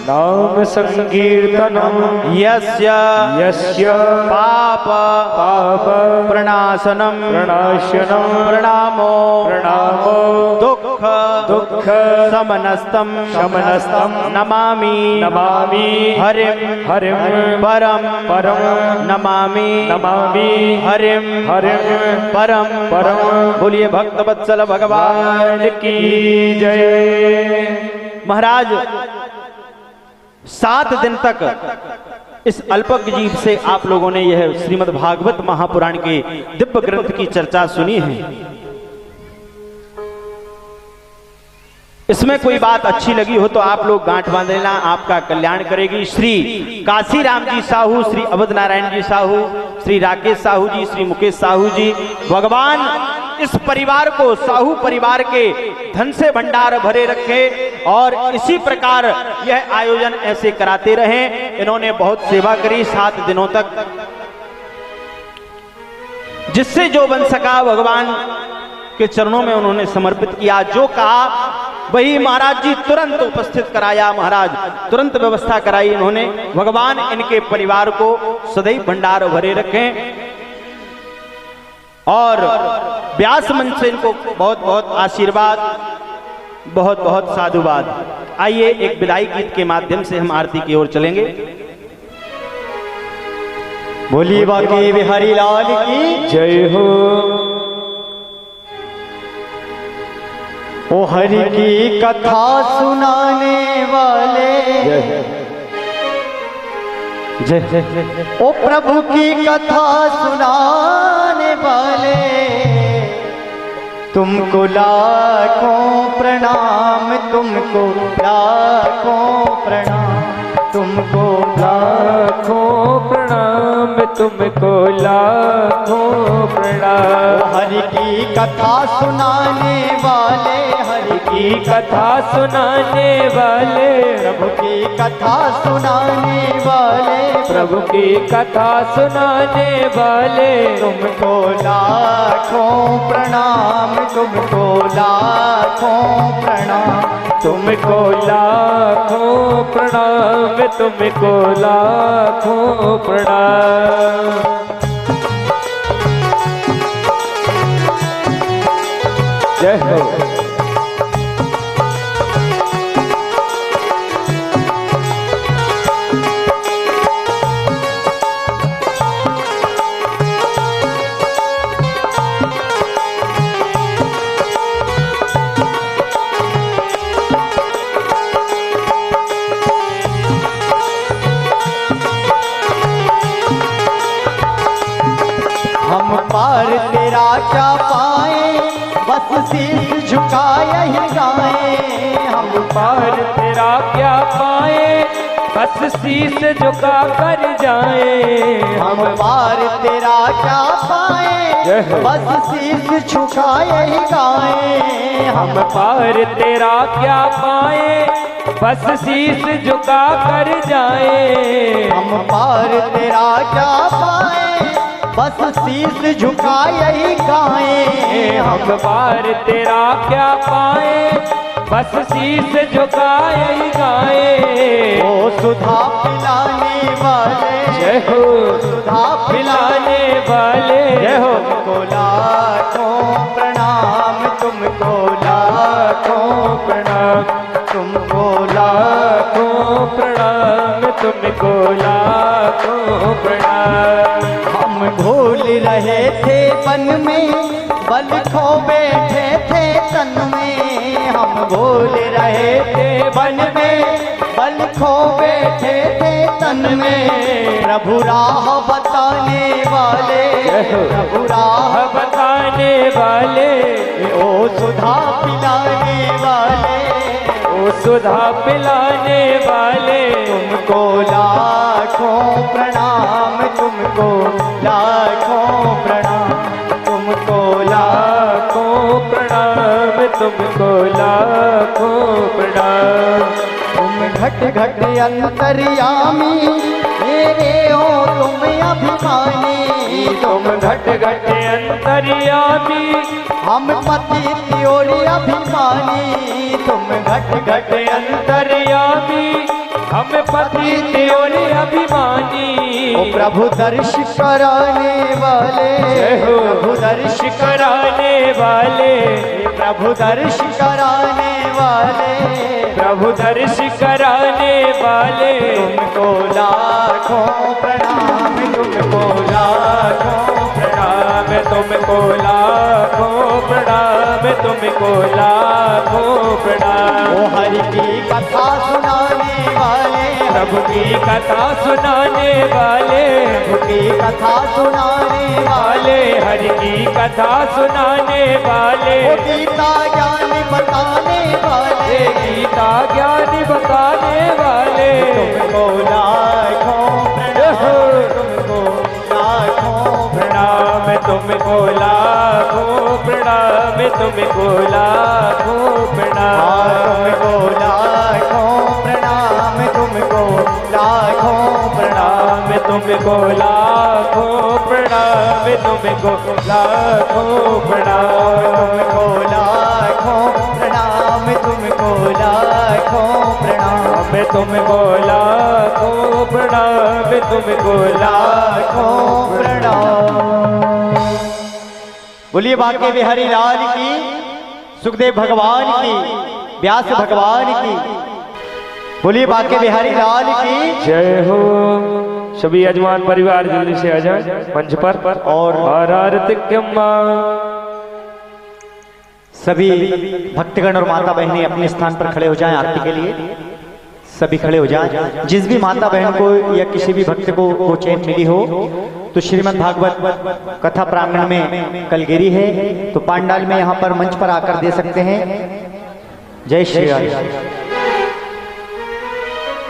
नाम संकीर्तनम यस्य यस्य पाप पाप प्रणाशनम प्रणाशनम प्रणामो प्रणामो दुख दुख समनस्तम शमनस्तम नमामि नमामि हरिम हरिम परम परम नमामि नमामि हरिम हरिम परम परम। बोलिए भक्त वत्सल भगवान की जय। महाराज 7 दिन तक इस अल्पज्ञ जीव से आप लोगों ने यह श्रीमद् भागवत महापुराण के दिव्य ग्रंथ की चर्चा सुनी है। इसमें कोई बात अच्छी लगी हो तो आप लोग गांठ बांध लेना, आपका कल्याण करेगी। श्री काशी राम जी साहू, श्री अवध नारायण जी साहू, श्री राकेश साहू जी, श्री मुकेश साहू जी, भगवान इस परिवार को, साहू परिवार के धन से भंडार भरे रखे और इसी प्रकार यह आयोजन ऐसे कराते रहे। इन्होंने बहुत सेवा करी 7 दिनों तक, जिससे जो बन सका भगवान के चरणों में उन्होंने समर्पित किया। जो कहा वही महाराज जी तुरंत उपस्थित कराया, महाराज तुरंत व्यवस्था कराई इन्होंने। भगवान इनके परिवार को सदैव भंडार भरे रखें और व्यास मंच से इनको बहुत बहुत आशीर्वाद, बहुत बहुत साधुवाद। आइए एक विदाई गीत के माध्यम से हम आरती की ओर चलेंगे। बोलिए बाकी बिहारी लाल की जय हो। ओ हरि की कथा सुनाने वाले, जय जय। ओ प्रभु की कथा सुनाने वाले, तुमको लाखों प्रणाम, तुमको लाखों प्रणाम, तुमको लाखों प्रणाम, तुमको लाखों प्रणाम। हरि की कथा सुनाने वाले, हरि की कथा सुनाने वाले, प्रभु की कथा सुनाने वाले, प्रभु की कथा सुनाने वाले, तुमको लाखों प्रणाम, तुमको लाखों प्रणाम, तुमको लाखों प्रणाम, तुमको लाखों प्रणाम। जय हो। हम पार तेरा क्या पाए, बस शीश झुका यही गाए। हम पार तेरा क्या पाए, बस शीश झुका कर जाए। हम पार तेरा क्या पाए, बस शीश झुका यही गाए। हम पार तेरा क्या पाए, बस शीश झुका कर जाए। हम पार तेरा क्या पाए, बस शीश झुका यही गाए। हम पार तेरा क्या पाए, बस शीश झुकाए ही गाए। ओ सुधा पिलाने वाले, जय हो सुधा पिलाने वाले, जय हो। तुमको लाखों प्रणाम, तुमको लाखों प्रणाम, तुमको लाखों प्रणाम, तुमको लाखों प्रणाम। हम भूल रहे थे वन में, बल खो बैठे थे तन में। हम भूल रहे थे वन में, बल खो बैठे थे तन में। प्रभु राह बताने वाले, प्रभु राह बताने वाले, ओ सुधा पिलाने वाले, ओ सुधा पिलाने वाले। तुमको लाखों प्रणाम, तुमको लाखों प्रणाम, तुमको लाखों प्रणाम, तुमको लाखों प्रणाम। तुम घट घट अंतर्यामी, मेरे हो तुम अभिमानी। तुम घट घट अंतर्यामी, हम पति और अभिमानी। तुम घट घट अंतर्यामी, हम पति और अभिमानी। ओ प्रभु दर्श कराने वाले, प्रभु दर्श कराने वाले, प्रभु दर्श कराने वाले, प्रभु दर्श कराने वाले। तुमको लाखों प्रणाम, तुमको लाखों प्रणाम, तुमको लाखों प्रणाम, तुमको लाखों प्रणाम। ओ हरि की कथा सुनाने वाले, प्रभु की कथा सुनाने वाले, प्रभु की कथा सुनाने वाले, वाले हरि की कथा सुनाने वाले। ओ गीता ज्ञान बताने वाले, गीता ज्ञान बताने वाले। तुमको लाखों प्रणाम, तुमको लाखों प्रणाम, तुमको लाखों प्रणाम, तुमको लाखों प्रणाम। तुमको लाखों प्रणाम, तुमको लाखों प्रणाम, तुमको लाखों प्रणाम, तुमको लाखों प्रणाम। तुमको लाखों प्रणाम, तुमको लाखों प्रणाम, तुमको लाखों प्रणाम, तुमको लाखों प्रणाम। बोलिए बांके बिहारी लाल की, सुखदेव भगवान की, व्यास भगवान की। बोलिए बांके बिहारी लाल की जय हो। सभी यजमान परिवार जल्दी से आ जाए मंच पर। और आरती के सभी भक्तगण और माता बहनें अपने स्थान पर खड़े हो जाएं आरती के लिए। सभी खड़े हो जाएं। जिस भी माता बहन को या किसी भी भक्त को वो चैन मिली हो तो श्रीमद् भागवत कथा प्रांगण में कलगिरी है, तो पांडाल में यहाँ पर मंच पर आकर दे सकते हैं। जय श्री राम।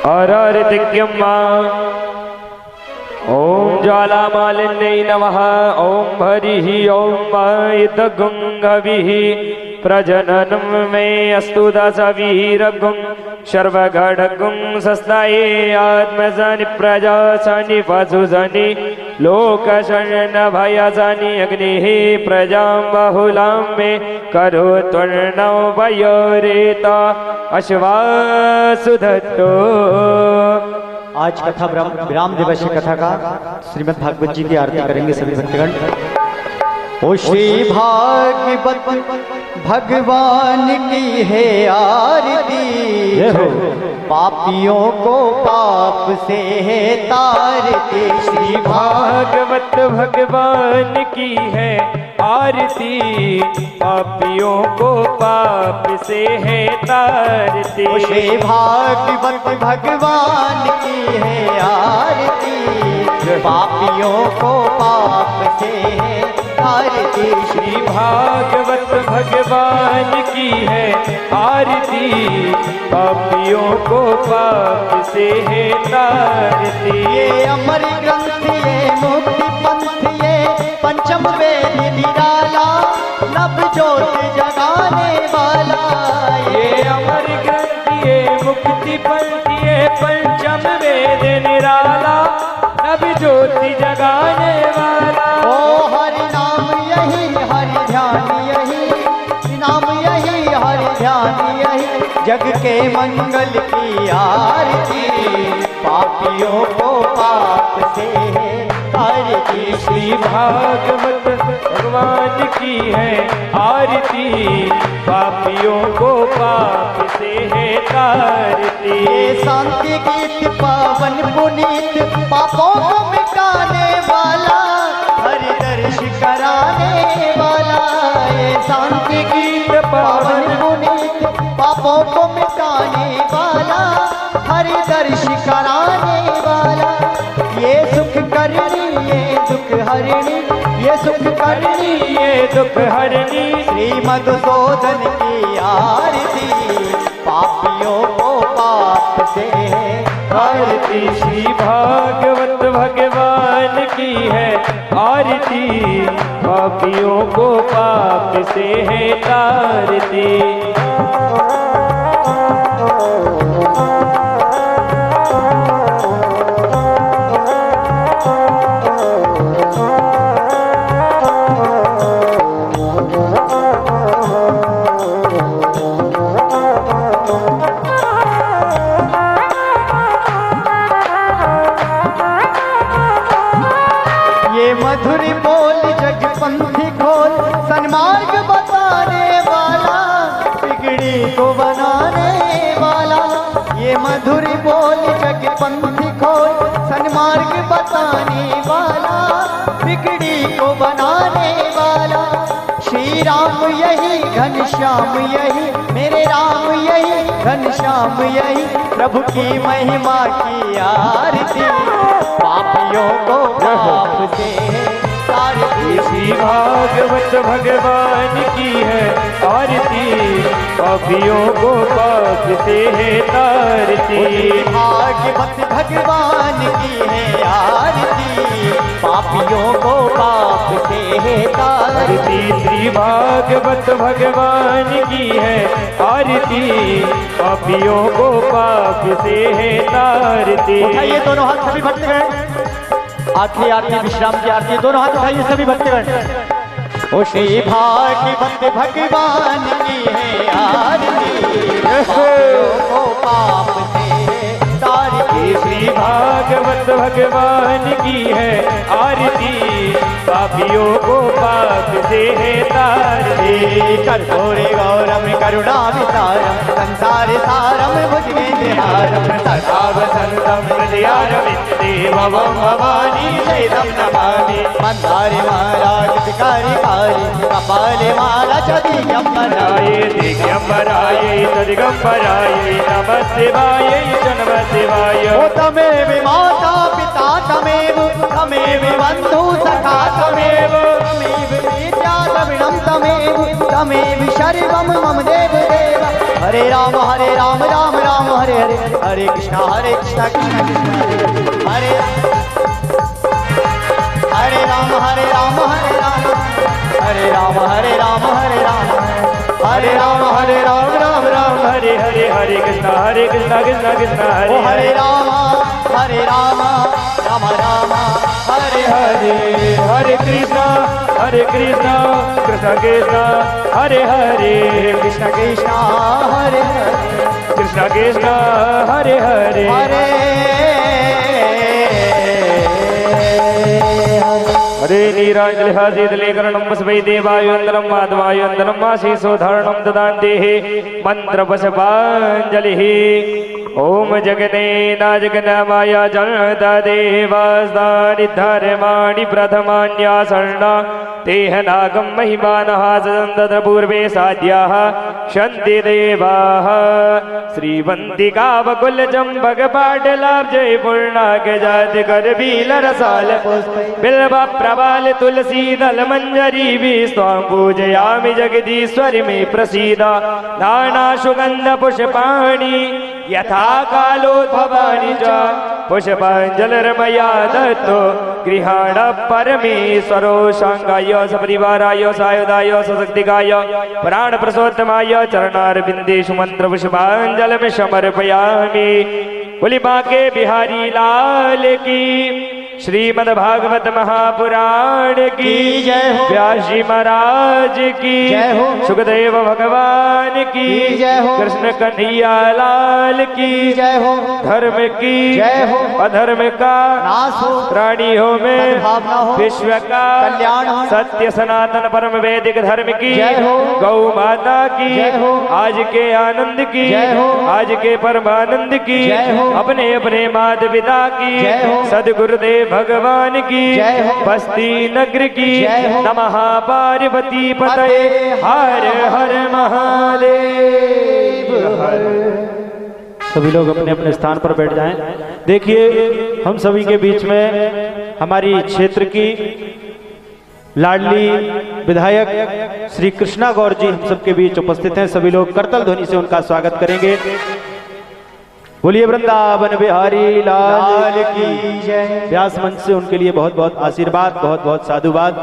और आरती के ओम ज्वालामालिन्यै नमः। ओम हरिः ओम मायितगुंगविः प्रजननं मे अस्तु दशवीरगुं सर्वगढगुं सस्ताये आत्मजनि प्रजासनि पशुजनि लोकशरणभयजनि अग्निः प्रजां बहुलां मे करोत्वर्णौ वयोरेता अश्वासुधत्तो। आज कथा विराम दिवस कथा का श्रीमद् भागवत जी की आरती करेंगे सभी भक्तगण। ओ श्री भागवत भगवान की है आरती, पापियों को पाप से है तारती। श्री भागवत भगवान की है आरती, पापियों को पाप से है तारती। ओ श्री भागवत भगवान की है आरती, पापियों को पाप से है तारती। श्री भागवत भगवान की है आरती, पापियों को पाप से है तारती। ये अमर ग्रंथ ये मुक्ति पंथ ये पंचम वेद निराला, नव ज्योत जगाने वाला। ये अमर ग्रंथ ये मुक्ति पंथ ये पंचम वेद निराला, नव ज्योति जगाने वाला। ओ हरि नाम यही हरि ध्यान यही, नाम यही हरि ध्यान यही, जग के मंगल की आरती, पापियों को पाप से तारती। श्री भागवत भगवान की है आरती, पापियों को पाप से है तारती। ये शांति गीत पावन पुनीत, पापों को मिटाने वाला, हरि दर्श कराने वाला। ये शांति गीत पावन पुनीत, पापों को मिटाने वाला, हरि दर्श कराने वाला। ये सुख करनी ये दुख हरणी, ये सुख करनी ये दुख हरणी। श्री मधुसूदन की आरती, पापियों को पाप से आरती। श्री भागवत भगवान की है आरती, पापियों को पाप से है तारती। मधुरी बोल जगपंथी खोल, सन्मार्ग बताने वाला, बिगड़ी को बनाने वाला। ये मधुरी बोल जगपंथी खोल, सन्मार्ग बताने वाला, बिगड़ी को बनाने वाला। श्री राम यही घनश्याम यही, मेरे राम यही घनश्याम यही, प्रभु की महिमा की आरती, पापियों को पाप से तारती। श्री भागवत भगवान की है आरती, पापियों को पाप से है तारती। भागवत भगवान की है आरती, पापियों को पाप से है तारती। श्री भागवत भगवान की है आरती, पापियों को पाप से है तारती। उठाइए दोनों हाथ सभी भक्तगण, आखिरी आरती विश्राम की आरती, दोनों हाथ उठाइए सभी भक्तगण। ओ श्री भागवत भगवान की है आरती, पापियों को पाप से तारती। श्री भागवत भगवान की है आरती, पापियों को पाप से है तारती। कर्पूरे गौरम करुणावितारम, संसार सारम भुजगेन्द्रहारम, सदा वसंतम हृदयारविन्दे भवं भवानी चैतं नमामि। मंदारे माला कारी कपाले माला च दिगंबराय, दिगंबराय तदिगंबराय, नमः शिवाय च नमः शिवाय। ओ तमेव माता पिता तमेव, तमेव बंधु सखा तमेव, तमेव विद्या द्रविणं तमेव, तमेव सर्वं मम देव देव। हरे राम राम राम हरे हरे, हरे कृष्णा कृष्णा कृष्णा हरे हरे राम हरे राम, हरे राम हरे राम, हरे राम हरे राम राम हरे हरे, हरे कृष्णा कृष्णा कृष्णा हरे ओ हरे राम राम राम हरे हरे। हरे कृष्णा कृष्णा कृष्णा हरे हरे, कृष्ण कृष्ण हरे कृष्णा कृष्णा हरे हरे। हरे हरे नीरांजलि हासिदलेकरणं वसवै देवायुन्दनं माधवायुन्दनं आशीषोधारणं ददान्तेः मन्त्रपशपाञ्जलिः। ओम जगने नाजगनमाया जनता देवास्तानि धर्माणि प्रथमान्यासर्णा तेह नागं महिमानः सदन्तत्र पूर्वे साध्याः शन्ति देवाः। श्रीवन्तिकावकुलचम्पकपाटलाब्ज पूर्णागजाति करबीलरसाल बिल्व प्रबाल तुलसी दल मंजरी भी स्वां पूजयामि जगदीश्वरि मे प्रसीद। नाना सुगंध पुष्पाणि यथा कालोद्भवानि च पुष्पाञ्जलिर्मया दत्तो गृहाण परमेश्वरो शांगाय सपरिवाराय सायुधाय सशक्तिकाय प्राण प्रसोत्तमाय चरणारविन्देषु मंत्र पुष्पाञ्जलिं समर्पयामि। बोली बांके बिहारी लाल की श्रीमद् भागवत महापुराण की जय हो। व्यास जी महाराज की जय हो। सुखदेव भगवान की जय हो। कृष्ण कन्हैया लाल की जय हो। धर्म की जय हो। अधर्म का नाश हो। प्राणियों में सद्भावना हो। विश्व का कल्याण हो। सत्य सनातन परम वैदिक धर्म की जय हो। गौ माता की जय हो। आज के आनंद की जय हो। आज के परमानंद की जय हो। अपने अपने माता पिता की जय हो। सदगुरुदेव भगवान की जय हो। बस्ती नगर की जय हो। नमः पार्वती पतये हर हर महादेव हर। सभी लोग अपने अपने स्थान पर बैठ जाएं। देखिए हम सभी के बीच में हमारी क्षेत्र की लाडली विधायक श्री कृष्णा गौर जी हम सबके बीच उपस्थित हैं। सभी लोग करतल ध्वनि से उनका स्वागत करेंगे। बोलिए वृंदावन बिहारी लाल की जय। व्यास मंच से उनके लिए बहुत बहुत आशीर्वाद, बहुत बहुत साधुवाद।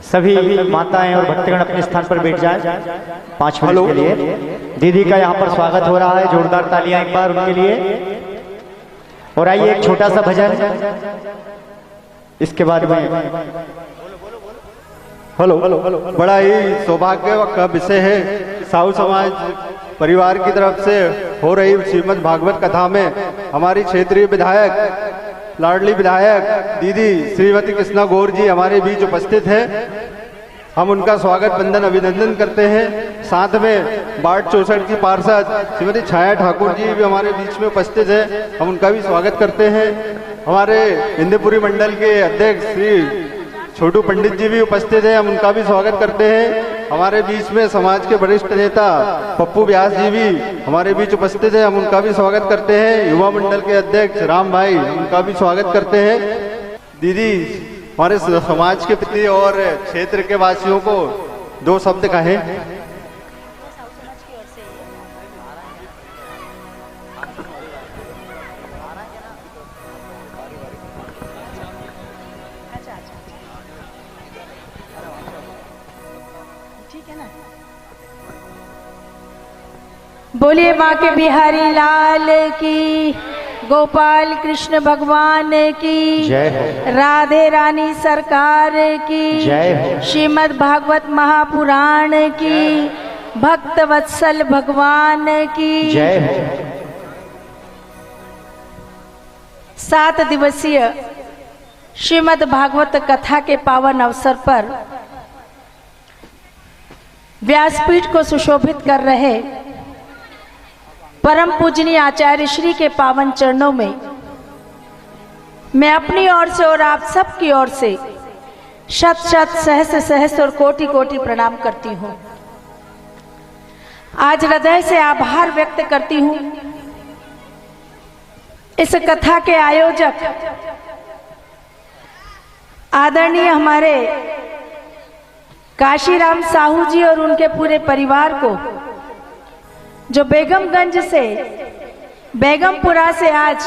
सभी माताएं और भक्तगण अपने स्थान पर बैठ जाएं 5 मिनट के लिए। दीदी का यहाँ पर स्वागत हो रहा है, जोरदार तालियां एक बार उनके लिए। और आइए एक छोटा सा भजन, इसके बाद में हेलो बड़ा ही सौभाग्य का विषय है। साहू समाज परिवार की तरफ से हो रही श्रीमद् भागवत कथा में हमारी क्षेत्रीय विधायक लाडली विधायक दीदी श्रीमती कृष्णा गौर जी हमारे बीच उपस्थित है। हम उनका स्वागत वंदन अभिनंदन करते हैं। साथ में वार्ड 64 की पार्षद श्रीमती छाया ठाकुर जी भी हमारे बीच में उपस्थित है। हम उनका भी स्वागत करते हैं। हमारे हिंदीपुरी मंडल के अध्यक्ष श्री छोटू पंडित जी भी उपस्थित हैं। हम उनका भी स्वागत करते हैं। हमारे बीच में समाज के वरिष्ठ नेता पप्पू व्यास जी भी हमारे बीच उपस्थित हैं। हम उनका भी स्वागत करते हैं। युवा मंडल के अध्यक्ष राम भाई, उनका भी स्वागत करते हैं। दीदी हमारे समाज के प्रति और क्षेत्र के वासियों को 2 शब्द कहें। बोलिए माँ के बिहारी लाल की, गोपाल कृष्ण भगवान की जय हो। राधे रानी सरकार की जय हो। श्रीमद् भागवत महापुराण की, भक्त वत्सल भगवान की जय हो। 7 दिवसीय श्रीमद् भागवत कथा के पावन अवसर पर व्यासपीठ को सुशोभित कर रहे परम पूजनीय आचार्य श्री के पावन चरणों में मैं अपनी ओर से और आप सब की ओर से शत शत सहस्र सहस्र और कोटि कोटि प्रणाम करती हूँ। आज हृदय से आभार व्यक्त करती हूँ इस कथा के आयोजक आदरणीय हमारे काशीराम साहू जी और उनके पूरे परिवार को, जो बेगमगंज से, बेगमपुरा से आज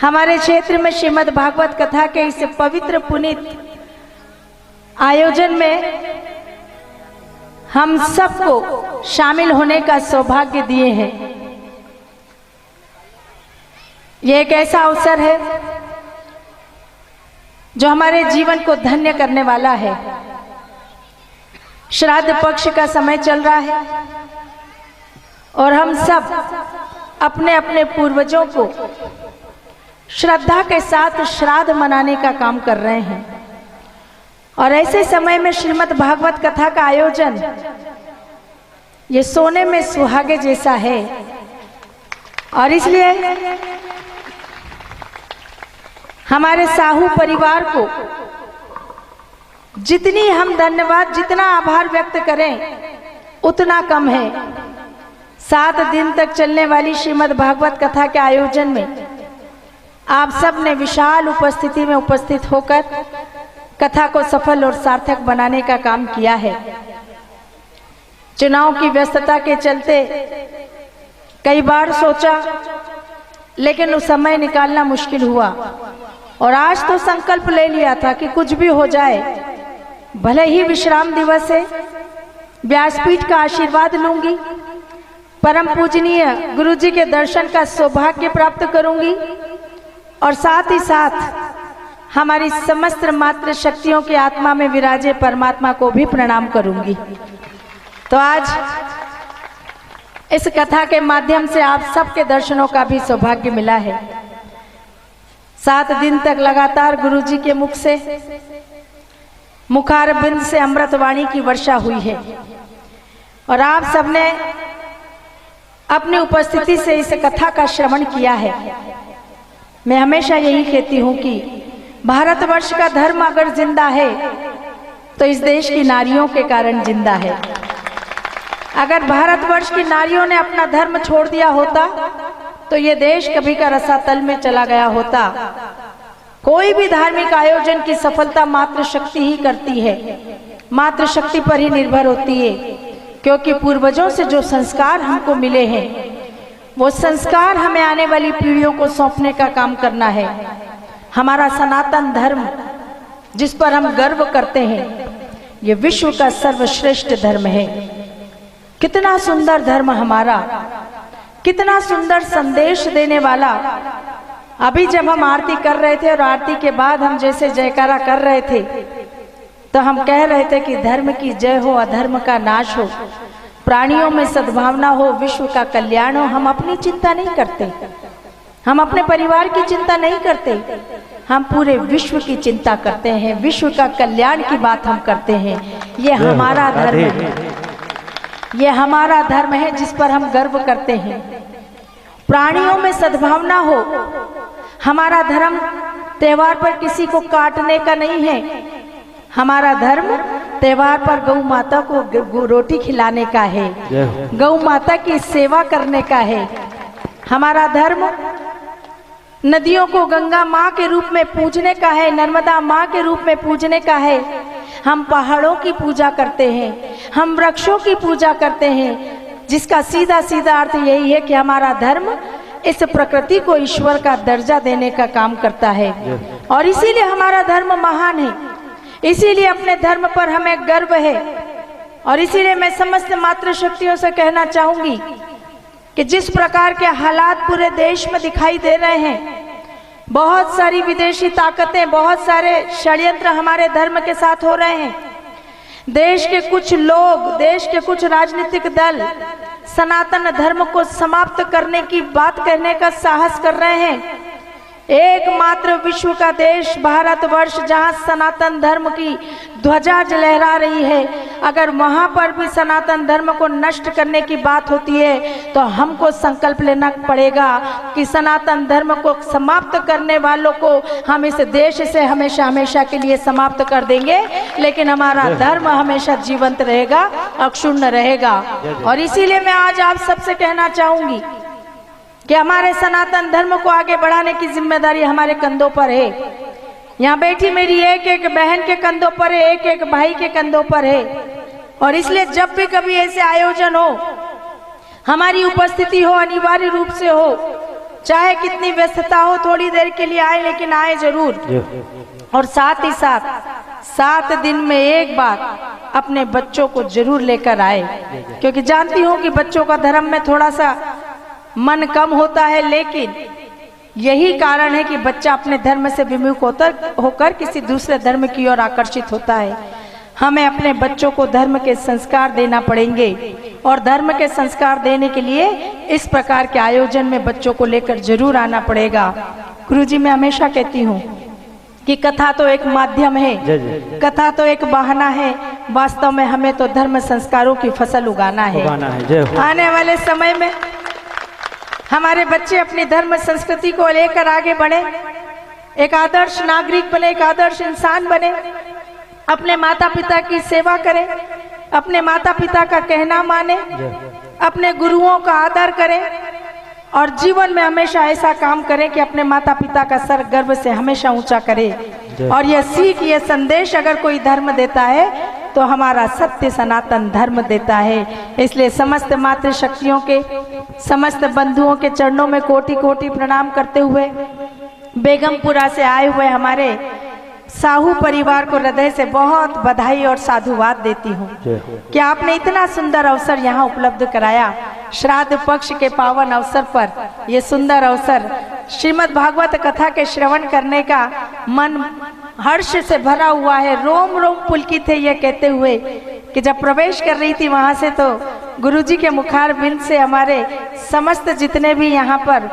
हमारे क्षेत्र में श्रीमद् भागवत कथा के इस पवित्र पुनीत आयोजन में हम सबको शामिल होने का सौभाग्य दिए हैं। ये एक ऐसा अवसर है जो हमारे जीवन को धन्य करने वाला है। श्राद्ध पक्ष का समय चल रहा है और हम सब अपने अपने पूर्वजों को श्रद्धा के साथ श्राद्ध मनाने का काम कर रहे हैं। और ऐसे समय में श्रीमद् भागवत कथा का आयोजन ये सोने में सुहागे जैसा है। और इसलिए हमारे साहू परिवार को जितनी हम धन्यवाद, जितना आभार व्यक्त करें उतना कम है। 7 दिन तक चलने वाली श्रीमद् भागवत कथा के आयोजन में आप सब ने विशाल उपस्थिति में उपस्थित होकर कथा को सफल और सार्थक बनाने का काम किया है। चुनाव की व्यस्तता के चलते कई बार सोचा, लेकिन उस समय निकालना मुश्किल हुआ। और आज तो संकल्प ले लिया था कि कुछ भी हो जाए, भले ही विश्राम दिवस है, व्यासपीठ का आशीर्वाद लूंगी, परम पूजनीय गुरु जी के दर्शन का सौभाग्य प्राप्त करूंगी और साथ ही साथ हमारी समस्त मातृ शक्तियों की आत्मा में विराजे परमात्मा को भी प्रणाम करूंगी। तो आज इस कथा के माध्यम से आप सबके दर्शनों का भी सौभाग्य मिला है। 7 दिन तक लगातार गुरुजी के मुख से मुखारबिंद से अमृतवाणी की वर्षा हुई है और आप सबने अपनी उपस्थिति से इस कथा का श्रवण किया है। मैं हमेशा यही कहती हूँ कि भारतवर्ष का धर्म अगर जिंदा है तो इस देश की नारियों के कारण जिंदा है। अगर भारतवर्ष की नारियों ने अपना धर्म छोड़ दिया होता तो ये देश कभी का रसातल में चला गया होता। कोई भी धार्मिक आयोजन की सफलता मातृशक्ति ही करती है, मातृशक्ति पर ही निर्भर होती है, क्योंकि पूर्वजों से जो संस्कार हमको मिले हैं वो संस्कार हमें आने वाली पीढ़ियों को सौंपने का काम करना है। हमारा सनातन धर्म जिस पर हम गर्व करते हैं ये विश्व का सर्वश्रेष्ठ धर्म है। कितना सुंदर धर्म हमारा, कितना सुंदर संदेश देने वाला। अभी जब हम आरती कर रहे थे और आरती के बाद हम जैसे जयकारा कर रहे थे तो हम कह रहे थे कि धर्म की जय हो, अधर्म का नाश हो, प्राणियों में सद्भावना हो, विश्व का कल्याण हो। हम अपनी चिंता नहीं करते, हम अपने परिवार की चिंता नहीं करते, हम पूरे विश्व की चिंता करते हैं, विश्व का कल्याण की बात हम करते हैं। ये हमारा धर्म है, ये हमारा धर्म है जिस पर हम गर्व करते हैं। प्राणियों में सद्भावना हो। हमारा धर्म त्योहार पर किसी को काटने का नहीं है, हमारा धर्म त्योहार पर गौ माता को रोटी खिलाने का है, गौ माता की सेवा करने का है। हमारा धर्म नदियों को गंगा माँ के रूप में पूजने का है, नर्मदा माँ के रूप में पूजने का है। हम पहाड़ों की पूजा करते हैं, हम वृक्षों की पूजा करते हैं, जिसका सीधा सीधा अर्थ यही है कि हमारा धर्म इस प्रकृति को ईश्वर का दर्जा देने का काम करता है। और इसीलिए हमारा धर्म महान है, इसीलिए अपने धर्म पर हमें गर्व है। और इसीलिए मैं समस्त मातृशक्तियों से कहना चाहूंगी कि जिस प्रकार के हालात पूरे देश में दिखाई दे रहे हैं, बहुत सारी विदेशी ताकतें, बहुत सारे षड्यंत्र हमारे धर्म के साथ हो रहे हैं। देश के कुछ लोग, देश के कुछ राजनीतिक दल सनातन धर्म को समाप्त करने की बात कहने का साहस कर रहे हैं। एकमात्र विश्व का देश भारतवर्ष जहां सनातन धर्म की ध्वजा लहरा रही है, अगर वहां पर भी सनातन धर्म को नष्ट करने की बात होती है तो हमको संकल्प लेना पड़ेगा कि सनातन धर्म को समाप्त करने वालों को हम इस देश से हमेशा हमेशा के लिए समाप्त कर देंगे, लेकिन हमारा धर्म हमेशा जीवंत रहेगा, अक्षुण्ण रहेगा। और इसीलिए मैं आज आप सबसे कहना चाहूंगी कि हमारे सनातन धर्म को आगे बढ़ाने की जिम्मेदारी हमारे कंधों पर है। यहाँ बैठी मेरी एक एक बहन के कंधों पर है, एक एक भाई के कंधों पर है। और इसलिए जब भी कभी ऐसे आयोजन हो, हमारी उपस्थिति हो, अनिवार्य रूप से हो, चाहे कितनी व्यस्तता हो, थोड़ी देर के लिए आए लेकिन आए जरूर। और साथ ही साथ 7 दिन में एक बार अपने बच्चों को जरूर लेकर आए, क्योंकि जानती हूँ कि बच्चों का धर्म में थोड़ा सा मन कम होता है, लेकिन यही कारण है कि बच्चा अपने धर्म से विमुख होकर किसी दूसरे धर्म की ओर आकर्षित होता है। हमें अपने बच्चों को धर्म के संस्कार देना पड़ेंगे और धर्म के संस्कार देने के लिए इस प्रकार के आयोजन में बच्चों को लेकर जरूर आना पड़ेगा। गुरुजी, मैं हमेशा कहती हूँ कि कथा तो एक माध्यम है, कथा तो एक बहाना है, वास्तव में हमें तो धर्म संस्कारों की फसल उगाना है। आने वाले समय में हमारे बच्चे अपनी धर्म संस्कृति को लेकर आगे बढ़े, एक आदर्श नागरिक बने, एक आदर्श इंसान बने, अपने माता पिता की सेवा करें, अपने माता पिता का कहना माने, अपने गुरुओं का आदर करें और जीवन में हमेशा ऐसा काम करें कि अपने माता पिता का सर गर्व से हमेशा ऊंचा करें। और यह सीख, यह संदेश अगर कोई धर्म देता है तो हमारा सत्य सनातन धर्म देता है। इसलिए समस्त मातृशक्तियों के, समस्त बंधुओं के चरणों में कोटि कोटि प्रणाम करते हुए बेगमपुरा से आए हुए हमारे साहू परिवार को हृदय से बहुत बधाई और साधुवाद देती हूँ कि आपने इतना सुंदर अवसर यहाँ उपलब्ध कराया। श्राद्ध पक्ष के पावन अवसर पर ये सुंदर अवसर श्रीमद् भागवत कथा के श्रवण करने का मन हर्ष से भरा हुआ है। रोम रोम पुलकित थे ये कहते हुए कि जब प्रवेश कर रही थी वहां से तो गुरुजी के मुखार बिंद से हमारे समस्त जितने भी यहाँ पर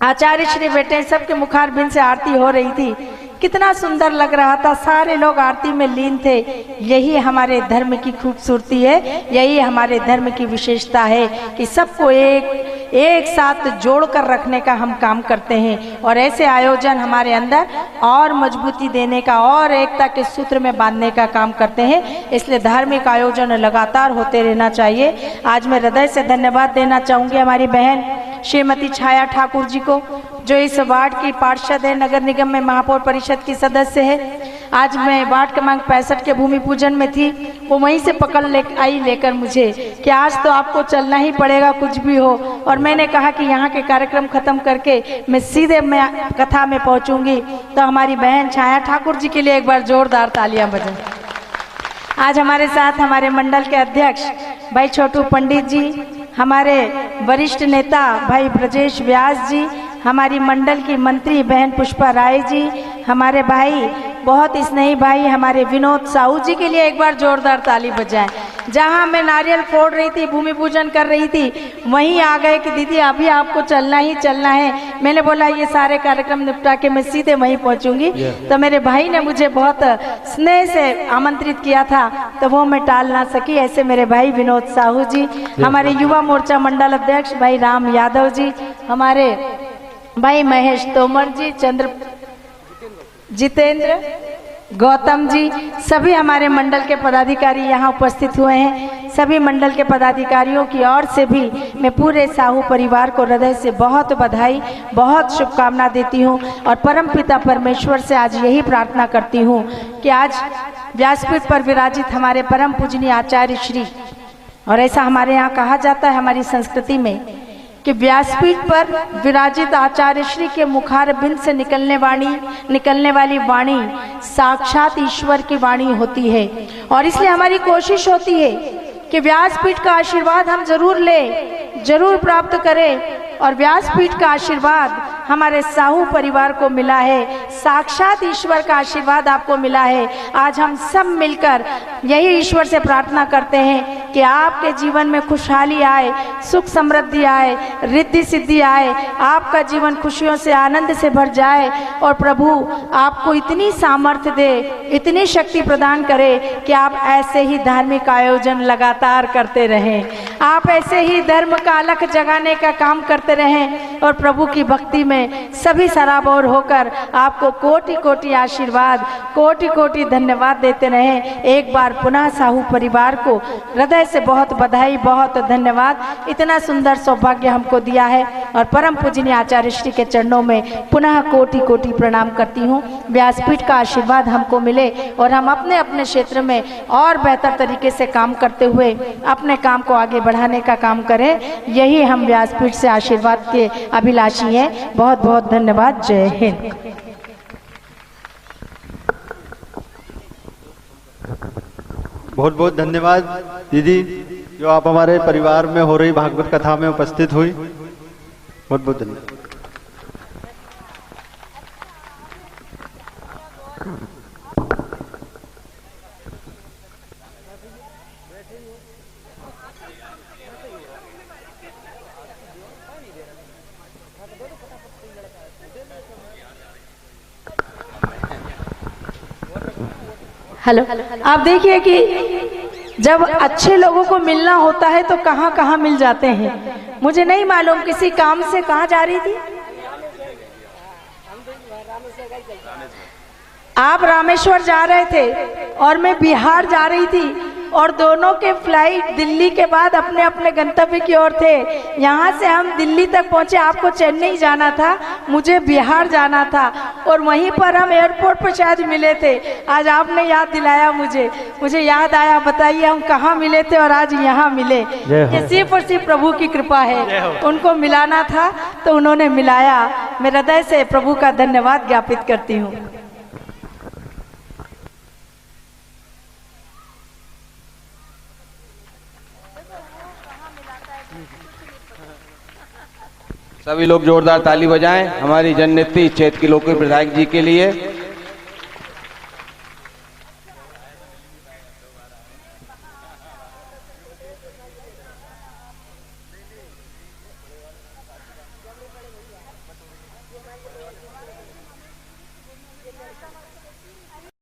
आचार्य श्री बैठे सबके मुखार बिंद से आरती हो रही थी। कितना सुंदर लग रहा था, सारे लोग आरती में लीन थे। यही हमारे धर्म की खूबसूरती है, यही हमारे धर्म की विशेषता है कि सबको एक साथ जोड़कर रखने का हम काम करते हैं। और ऐसे आयोजन हमारे अंदर और मजबूती देने का और एकता के सूत्र में बांधने का काम करते हैं। इसलिए धार्मिक आयोजन लगातार होते रहना चाहिए। आज मैं हृदय से धन्यवाद देना चाहूँगी हमारी बहन श्रीमती छाया ठाकुर जी को, जो इस वार्ड की पार्षद है, नगर निगम में महापौर परिषद की सदस्य है। आज मैं वार्ड क्रमांक 65 के भूमि पूजन में थी, वो वहीं से पकड़ लेकर मुझे कि आज तो आपको चलना ही पड़ेगा कुछ भी हो। और मैंने कहा कि यहाँ के कार्यक्रम खत्म करके मैं सीधे कथा में पहुँचूंगी। तो हमारी बहन छाया ठाकुर जी के लिए एक बार जोरदार तालियां बजाएं। आज हमारे साथ हमारे मंडल के अध्यक्ष भाई छोटू पंडित जी, हमारे वरिष्ठ नेता भाई ब्रजेश व्यास जी, हमारी मंडल की मंत्री बहन पुष्पा राय जी, हमारे भाई बहुत स्नेही भाई हमारे विनोद साहू जी के लिए एक बार जोरदार ताली बजाएं। जहां मैं नारियल फोड़ रही थी, भूमि पूजन कर रही थी, वहीं आ गए कि दीदी अभी आपको चलना ही चलना है। मैंने बोला ये सारे कार्यक्रम निपटा के मैं सीधे वहीं पहुंचूंगी। तो मेरे भाई ने मुझे बहुत स्नेह से आमंत्रित किया था, तो वो मैं टाल ना सकी। ऐसे मेरे भाई विनोद साहू जी, हमारे युवा मोर्चा मंडल अध्यक्ष भाई राम यादव जी, हमारे भाई महेश तोमर जी, जितेंद्र गौतम जी, सभी हमारे मंडल के पदाधिकारी यहाँ उपस्थित हुए हैं। सभी मंडल के पदाधिकारियों की ओर से भी मैं पूरे साहू परिवार को हृदय से बहुत बधाई, बहुत शुभकामना देती हूँ। और परमपिता परमेश्वर से आज यही प्रार्थना करती हूँ कि आज व्यासपीठ पर विराजित हमारे परम पूजनीय आचार्य श्री, और ऐसा हमारे यहाँ कहा जाता है हमारी संस्कृति में कि व्यासपीठ पर विराजित आचार्य श्री के मुखार बिंद से निकलने वाली वाणी साक्षात ईश्वर की वाणी होती है। और इसलिए हमारी कोशिश होती है कि व्यासपीठ का आशीर्वाद हम जरूर लें, जरूर प्राप्त करें। और व्यासपीठ का आशीर्वाद हमारे साहू परिवार को मिला है, साक्षात ईश्वर का आशीर्वाद आपको मिला है। आज हम सब मिलकर यही ईश्वर से प्रार्थना करते हैं कि आपके जीवन में खुशहाली आए, सुख समृद्धि आए, रिद्धि सिद्धि आए, आपका जीवन खुशियों से आनंद से भर जाए। और प्रभु आपको इतनी सामर्थ्य दे, इतनी शक्ति प्रदान करे कि आप ऐसे ही धार्मिक आयोजन लगातार करते रहें, आप ऐसे ही धर्म का अलख जगाने का काम करते रहें। और प्रभु की भक्ति में सभी सराबोर होकर आपको कोटि कोटि आशीर्वाद, कोटि कोटि धन्यवाद देते रहें। एक बार पुनः साहू परिवार को हृदय से बहुत बधाई, बहुत धन्यवाद। इतना सुंदर सौभाग्य हमको दिया है और परम पूजनीय आचार्य श्री के चरणों में पुनः कोटि कोटि प्रणाम करती हूँ। व्यासपीठ का आशीर्वाद हमको मिले और हम अपने अपने क्षेत्र में और बेहतर तरीके से काम करते हुए अपने काम को आगे बढ़ाने का काम करें। यही हम व्यासपीठ से आशीर्वाद के अभिलाषी हैं। बहुत बहुत धन्यवाद। जय हिंद। बहुत बहुत धन्यवाद दीदी, जो आप हमारे परिवार में हो रही भागवत कथा में उपस्थित हुई। बहुत बहुत धन्यवाद। हेलो, आप देखिए कि जब अच्छे लोगों को मिलना होता है तो कहाँ कहाँ मिल जाते हैं। मुझे नहीं मालूम किसी काम से कहाँ जा रही थी आप? रामेश्वर जा रहे थे और मैं बिहार जा रही थी, और दोनों के फ्लाइट दिल्ली के बाद अपने अपने गंतव्य की ओर थे। यहाँ से हम दिल्ली तक पहुँचे, आपको चेन्नई जाना था, मुझे बिहार जाना था, और वहीं पर हम एयरपोर्ट पर शायद मिले थे। आज आपने याद दिलाया मुझे याद आया। बताइए हम कहाँ मिले थे और आज यहाँ मिले। ये सिर्फ और सिर्फ प्रभु की कृपा है। उनको मिलाना था तो उन्होंने मिलाया। मैं हृदय से प्रभु का धन्यवाद ज्ञापित करती हूँ। सभी लोग जोरदार ताली बजाएं हमारी जननेत्री क्षेत्र के लोकप्रिय विधायक जी के लिए।